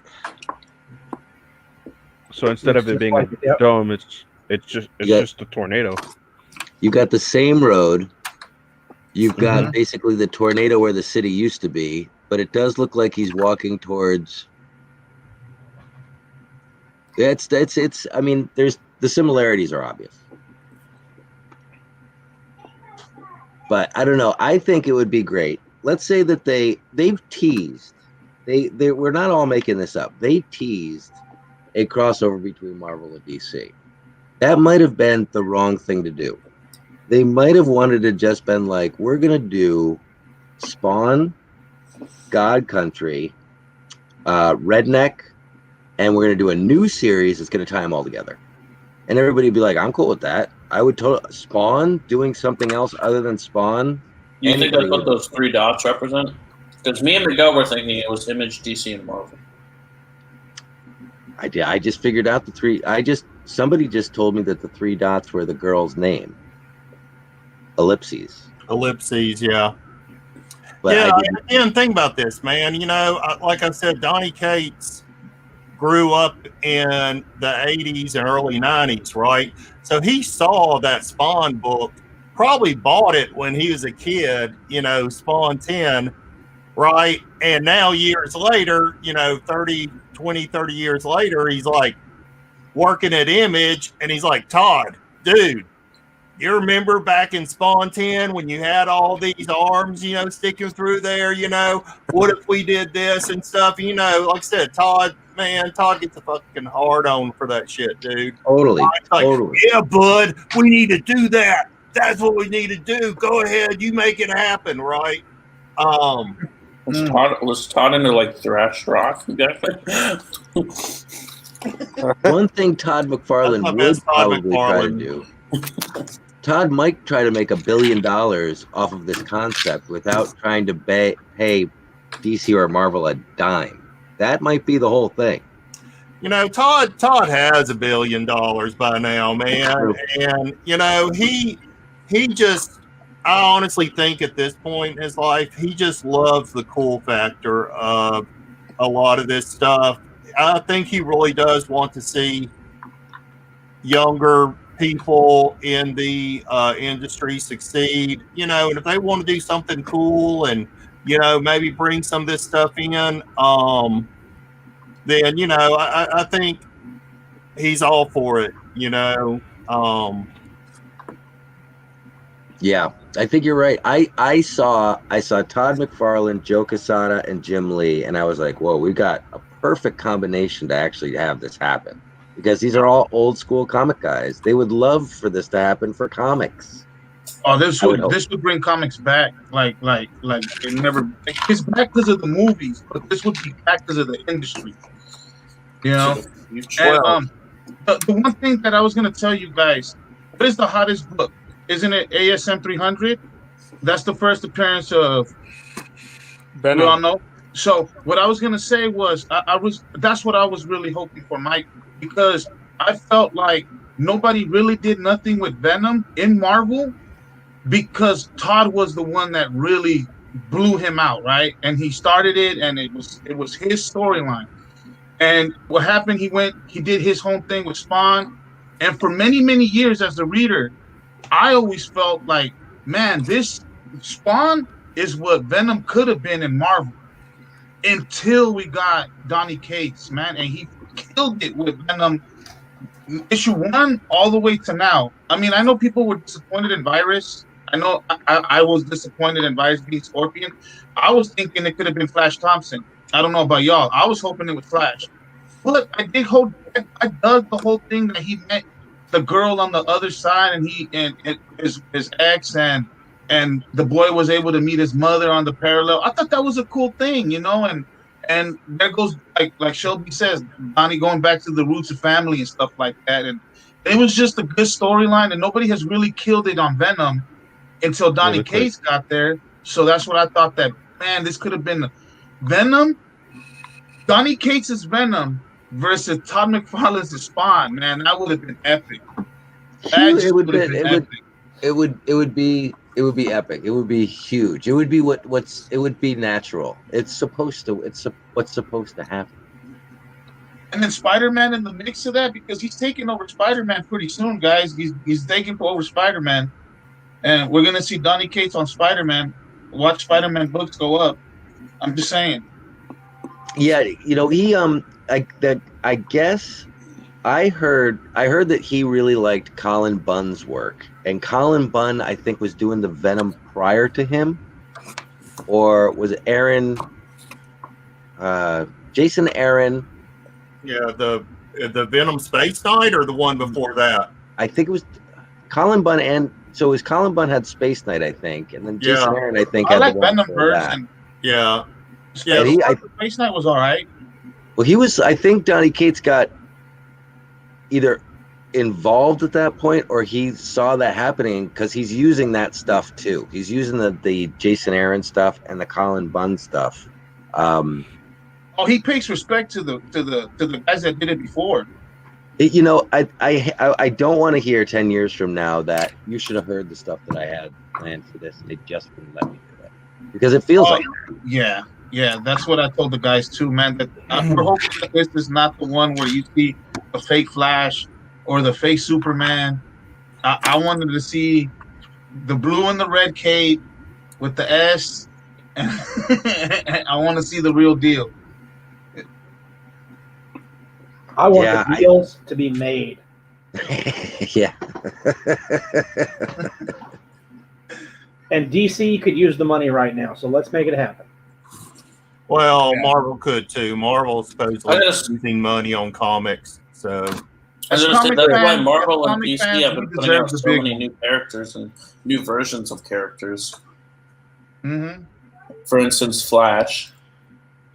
So instead of it being a dome, it's just a tornado. You got the same road. You've got basically the tornado where the city used to be, but it does look like he's walking towards. It's. I mean, there's the similarities are obvious, but I don't know. I think it would be great. Let's say that they've teased. We're not all making this up. They teased a crossover between Marvel and DC. That might have been the wrong thing to do. They might have wanted to just been like, we're gonna do Spawn, God Country, Redneck, and we're gonna do a new series that's gonna tie them all together. And everybody would be like, I'm cool with that. I would totally Spawn doing something else other than Spawn. You think that's what those 3 dots represent? Because me and Miguel were thinking it was Image, DC, and Marvel. I just figured out the 3. Somebody just told me that the 3 dots were the girl's name. Ellipses, yeah. But yeah, I didn't think about this, man. You know, like I said, Donnie Cates grew up in the 80s and early 90s, right? So he saw that Spawn book, probably bought it when he was a kid, you know, Spawn 10, right? And now years later, you know, 30 years later, he's like working at Image and he's like, Todd, dude, You remember back in Spawn 10 when you had all these arms, sticking through there, what if we did this and stuff? Like I said, Todd gets a fucking hard on for that shit, dude. Totally. It's like, Totally. yeah, bud, we need to do that. That's what we need to do. Go ahead, you make it happen, right? Was Todd into like thrash rock? One thing Todd That's McFarlane my would best Todd probably try to McFarlane. do. Todd might try to make $1 billion off of this concept without trying to pay DC or Marvel a dime. That might be the whole thing. Todd has $1 billion by now, man. True. And he just, I honestly think at this point in his life, he just loves the cool factor of a lot of this stuff. I think he really does want to see younger people in the industry succeed, and if they want to do something cool and, maybe bring some of this stuff in, then, I think he's all for it, Yeah, I think you're right. I saw Todd McFarlane, Joe Quesada, and Jim Lee, and I was like, whoa, we got a perfect combination to actually have this happen. Because these are all old school comic guys. They would love for this to happen for comics. Oh, this would bring comics back, like it never. It's back because of the movies, but this would be back because of the industry. And the one thing that I was gonna tell you guys, what is the hottest book? Isn't it ASM 300? That's the first appearance of Venom. We all know. So what I was gonna say was, that's what I was really hoping for, Mike, because I felt like nobody really did nothing with Venom in Marvel, because Todd was the one that really blew him out, right? And he started it, and it was his storyline. And what happened? He did his home thing with Spawn, and for many, many years as a reader, I always felt like, man, this Spawn is what Venom could have been in Marvel, until we got Donny Cates, man, and he killed it with Venom issue 1 all the way to now. I mean, I know people were disappointed in Virus. I know I was disappointed in Virus being Scorpion. I was thinking it could have been Flash Thompson. I don't know about y'all. I was hoping it was Flash. But I dug the whole thing that he met the girl on the other side, and his ex, and the boy was able to meet his mother on the parallel. I thought that was a cool thing, and there goes, like Shelby says, Donnie going back to the roots of family and stuff like that. And it was just a good storyline, and nobody has really killed it on Venom until Donny Cates got there. So that's what I thought, that, man, this could have been Venom, Donny Cates' Venom versus Todd McFarlane's Spawn. Man, that would have been epic. It would be epic. It would be huge. It would be it would be natural. It's what's supposed to happen. And then Spider-Man in the mix of that, because he's taking over Spider-Man pretty soon, guys. He's taking over Spider-Man, and we're gonna see Donny Cates on Spider-Man. Watch Spider-Man books go up. I'm just saying. Yeah, he I guess I heard that he really liked Colin Bunn's work, and Colin Bunn, I think, was doing the Venom prior to him, or was it Aaron? Jason Aaron. Yeah, the Venom Space Knight, or the one before that? I think it was Colin Bunn, and so it was Colin Bunn had Space Knight, I think, and then Jason Aaron, I think, I had like the one Venom before version. That. Yeah. Space Knight was all right. Well, I think Donny Cates got either involved at that point, or he saw that happening, because he's using that stuff too. He's using the Jason Aaron stuff and the Colin Bunn stuff. He pays respect to the guys that did it before. I don't want to hear 10 years from now that you should have heard the stuff that I had planned for this, and they just wouldn't let me do it, because it feels like that. Yeah, that's what I told the guys too, man. That we're hoping that this is not the one where you see the fake Flash or the fake Superman. I wanted to see the blue and the red cape with the S. I want to see the real deal. I want the deals to be made. Yeah. And DC could use the money right now, so let's make it happen. Well, Yeah. Marvel could too. Marvel supposedly I gotta- using money on comics, so I was As gonna say comic that's why fans, Marvel as and comic DC fans, have we been putting out deserve the so big many one. new characters and new versions of characters. Mm-hmm. For instance, Flash.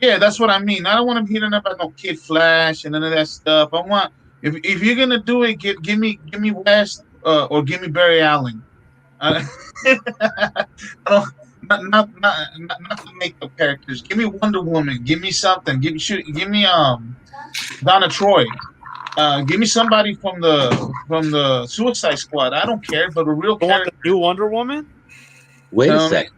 Yeah, that's what I mean. I don't want to hear nothing about no Kid Flash and none of that stuff. I want if you're gonna do it, give me West or give me Barry Allen. I don't, not the makeup characters. Give me Wonder Woman. Give me something. Give me Donna Troy. Give me somebody from the Suicide Squad. I don't care, but a real You want the character. new Wonder Woman? Wait a Um, sec.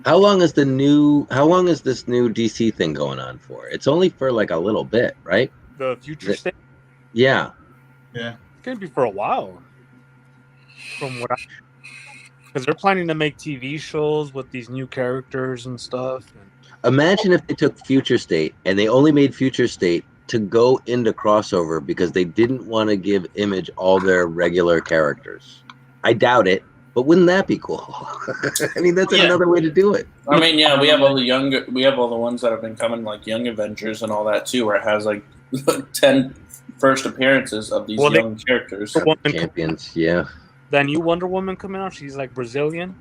How long is this new DC thing going on for? It's only for like a little bit, right? The Future State? Yeah. Yeah. It's gonna be for a while. From what I, because they're planning to make TV shows with these new characters and stuff. Imagine if they took Future State and they only made Future State to go into crossover because they didn't want to give Image all their regular characters. I doubt it, but wouldn't that be cool? I mean, that's Yeah. another way to do it. I mean, yeah, we have all the ones that have been coming, like Young Avengers and all that too, where it has like 10 first appearances of these young characters. Champions, yeah. That new Wonder Woman coming out, she's like Brazilian.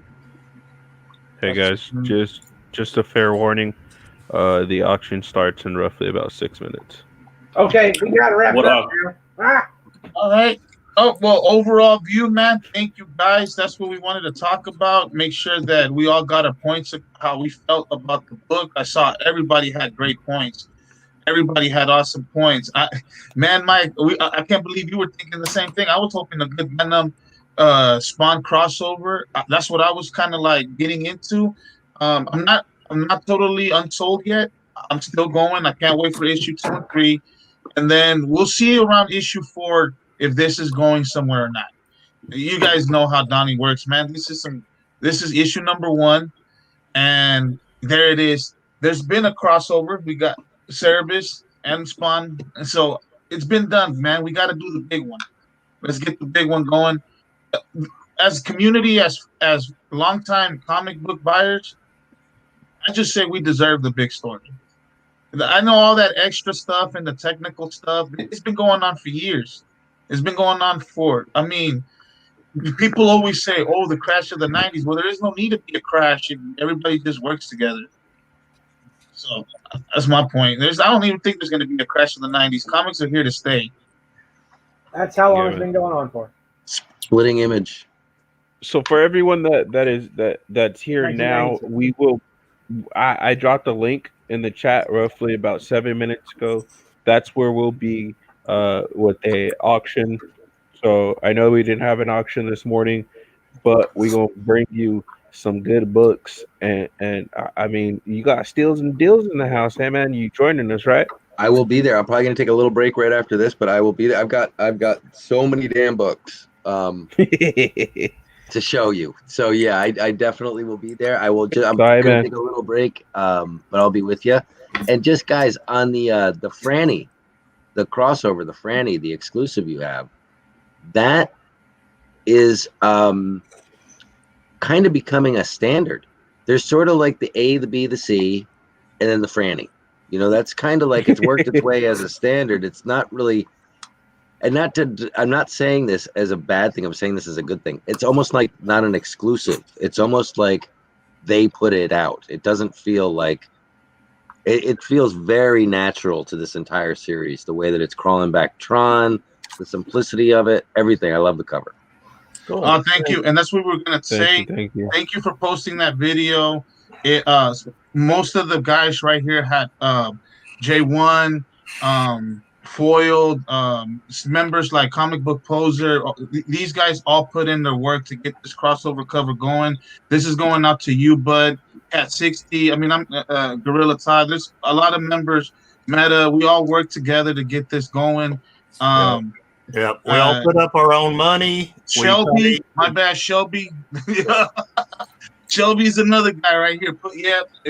Hey guys, just a fair warning. The auction starts in roughly about 6 minutes. Okay, we gotta wrap it up now. Ah! All right. Oh, well, overall view, man. Thank you, guys. That's what we wanted to talk about. Make sure that we all got our points of how we felt about the book. I saw everybody had great points. Everybody had awesome points. Mike, I can't believe you were thinking the same thing. I was hoping a good Venom Spawn crossover. That's what I was kind of like getting into. I'm not totally unsold yet. I'm still going. I can't wait for issue 2 and 3. And then we'll see around issue 4 if this is going somewhere or not. You guys know how Donnie works, man. This is issue number 1, and there it is. There's been a crossover. We got Cerebus and Spawn, and so it's been done, man. We got to do the big one. Let's get the big one going. As community, as longtime comic book buyers, I just say we deserve the big story. I know all that extra stuff and the technical stuff. It's been going on for years. It's been going on for. I mean, people always say, "Oh, the crash of the '90s." Well, there is no need to be a crash. Everybody just works together. So that's my point. I don't even think there's going to be a crash of the '90s. Comics are here to stay. That's how long it's been going on for. Splitting Image. So for everyone that's here now, we will. I dropped a link in the chat roughly about 7 minutes ago. That's where we'll be with a auction. So I know we didn't have an auction this morning, but we're gonna bring you some good books, and I mean, you got steals and deals in the house. Hey man, you joining us, right? I will be there. I'm probably gonna take a little break right after this, but I will be there. I've got so many damn books to show you. So yeah, I definitely will be there. I'm gonna take a little break, but I'll be with you. And just guys, on the Franny, the crossover, the Franny, the exclusive you have, that is kind of becoming a standard. There's sort of like the A, the B, the C, and then the Franny. You know, that's kind of like it's worked its way as a standard. It's not really, and I'm not saying this as a bad thing. I'm saying this as a good thing. It's almost like not an exclusive. It's almost like they put it out. It doesn't feel like, it feels very natural to this entire series. The way that it's crawling back Tron, the simplicity of it, everything. I love the cover. Cool. Thank you. And that's what we were going to say. Thank you. Thank you for posting that video. Most of the guys right here had J1, Foiled, members like Comic Book Poser. These guys all put in their work to get this crossover cover going. This is going out to you, Bud, Cat 60. I mean, I'm Gorilla Todd. There's a lot of members. Meta, we all work together to get this going. Yeah, we all put up our own money. Shelby, my bad, Shelby. Shelby's another guy right here.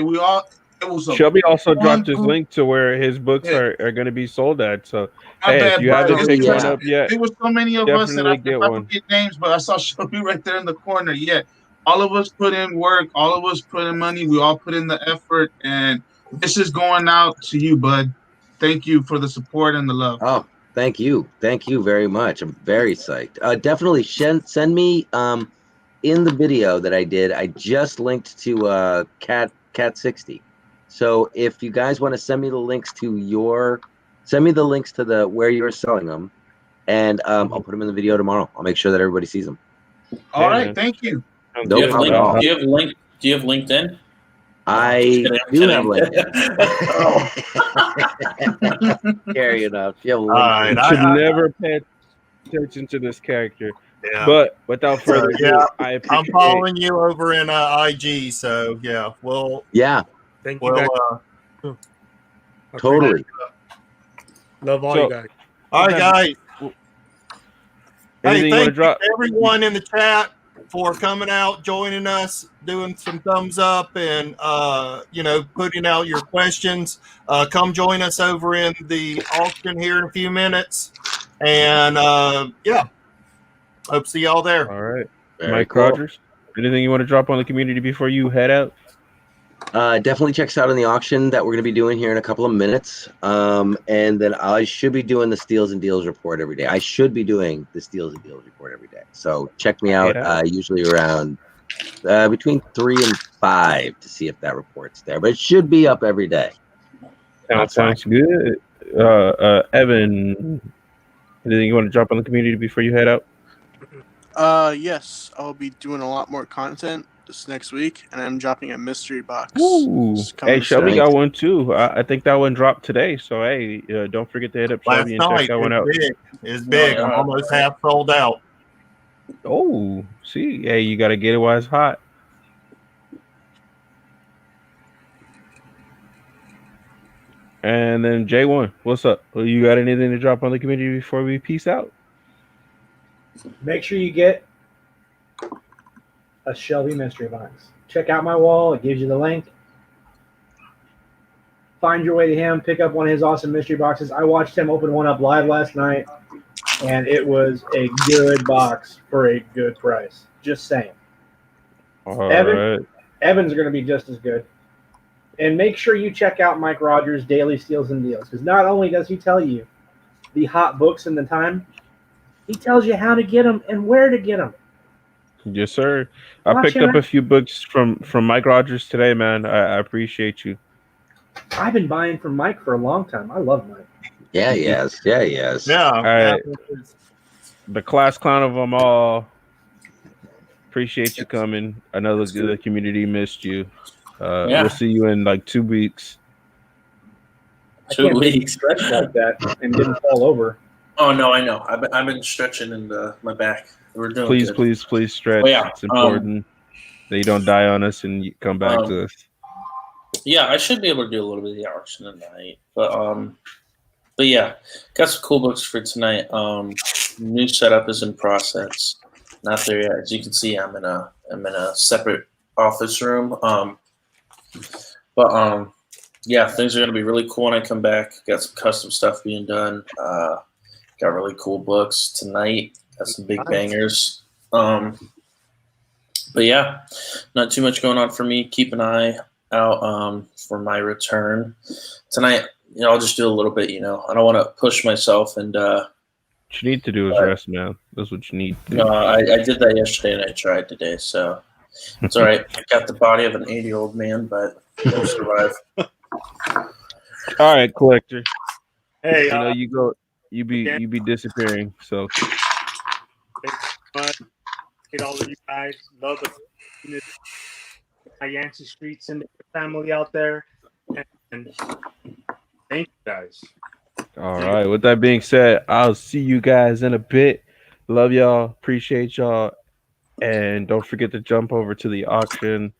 We all, It was a Shelby also dropped his group. link to where his books Yeah. are going to be sold at. So, My hey, if bad, you bud. haven't It's picked because one up yet, there was so many of us, and definitely if get I one. forget names, but I saw Shelby right there in the corner. Yeah, all of us put in work. All of us put in money. We all put in the effort, and this is going out to you, bud. Thank you for the support and the love. Oh, thank you very much. I'm very psyched. Definitely send me in the video that I did. I just linked to Cat 60. So if you guys want to send me the links to the where you're selling them, and I'll put them in the video tomorrow. I'll make sure that everybody sees them. All Yeah, right, man. thank you. Sounds No Do you have good. problem at all. Do you have link? Do you have LinkedIn? No, I'm just I kidding, I'm do have kidding. LinkedIn. Scary enough. You have All right, LinkedIn. You should never pay attention to this character. yeah. But without So, further yeah, ado, I I'm appreciate. following you over in IG. So yeah, Yeah, Thank you we'll guys. totally. Love all So- you guys. all right, guys. Hey, Anything you want to thank you drop? to everyone in the chat for coming out, joining us, doing some thumbs up, and putting out your questions. Come join us over in the auction here in a few minutes, and yeah, hope to see y'all there. All right, Very Mike cool. Rogers. Anything you want to drop on the community before you head out? Definitely check us out on the auction that we're going to be doing here in a couple of minutes. And then I should be doing the Steals and Deals report every day. So check me out usually around between 3 and 5 to see if that report's there. But it should be up every day. Sounds good. Evan, anything you want to drop on the community before you head out? Yes, I'll be doing a lot more content this next week, and I'm dropping a mystery box. Ooh. It's coming Hey, Shelby soon. got one too. I think that one dropped today. So hey, don't forget to hit up Last Shelby and check night that one out. is big. I'm almost half sold out. Oh, see, hey, you got to get it while it's hot. And then J1, what's up? You got anything to drop on the community before we peace out? Make sure you get a Shelby mystery box. Check out my wall. It gives you the link. Find your way to him. Pick up one of his awesome mystery boxes. I watched him open one up live last night, and it was a good box for a good price. Just saying. All right. Evan's going to be just as good. And make sure you check out Mike Rogers' Daily Steals and Deals, because not only does he tell you the hot books and the time, he tells you how to get them and where to get them. Yes, sir. I Watch picked him up a few books from Mike Rogers today, man. I appreciate you. I've been buying from Mike for a long time. I love Mike. Yeah, yes. Yeah. All right. The class clown of them all. Appreciate you coming. I know the community missed you. We'll see you in like 2 weeks. 2 weeks. Stretch like that and didn't fall over. Oh no, I know. I've been stretching in my back. We're doing Please, good. please stretch. Well, yeah, it's important that you don't die on us and you come back to us. Yeah, I should be able to do a little bit of the auction tonight, but yeah, got some cool books for tonight. New setup is in process. Not there yet. As you can see, I'm in a separate office room. Yeah, things are gonna be really cool when I come back. Got some custom stuff being done. Got really cool books tonight. Got some big bangers. But yeah, not too much going on for me. Keep an eye out for my return tonight. I'll just do a little bit. I don't want to push myself and. What you need to do is rest, man. That's what you need. No, I did that yesterday and I tried today, so it's all right. I got the body of an 80-year-old man, but we'll survive. All right, collector. Hey, you be disappearing. So thanks all of you guys. Love the my Yancey Street Syndicate family out there, and thank you guys. all right. With that being said, I'll see you guys in a bit. Love y'all. Appreciate y'all. And don't forget to jump over to the auction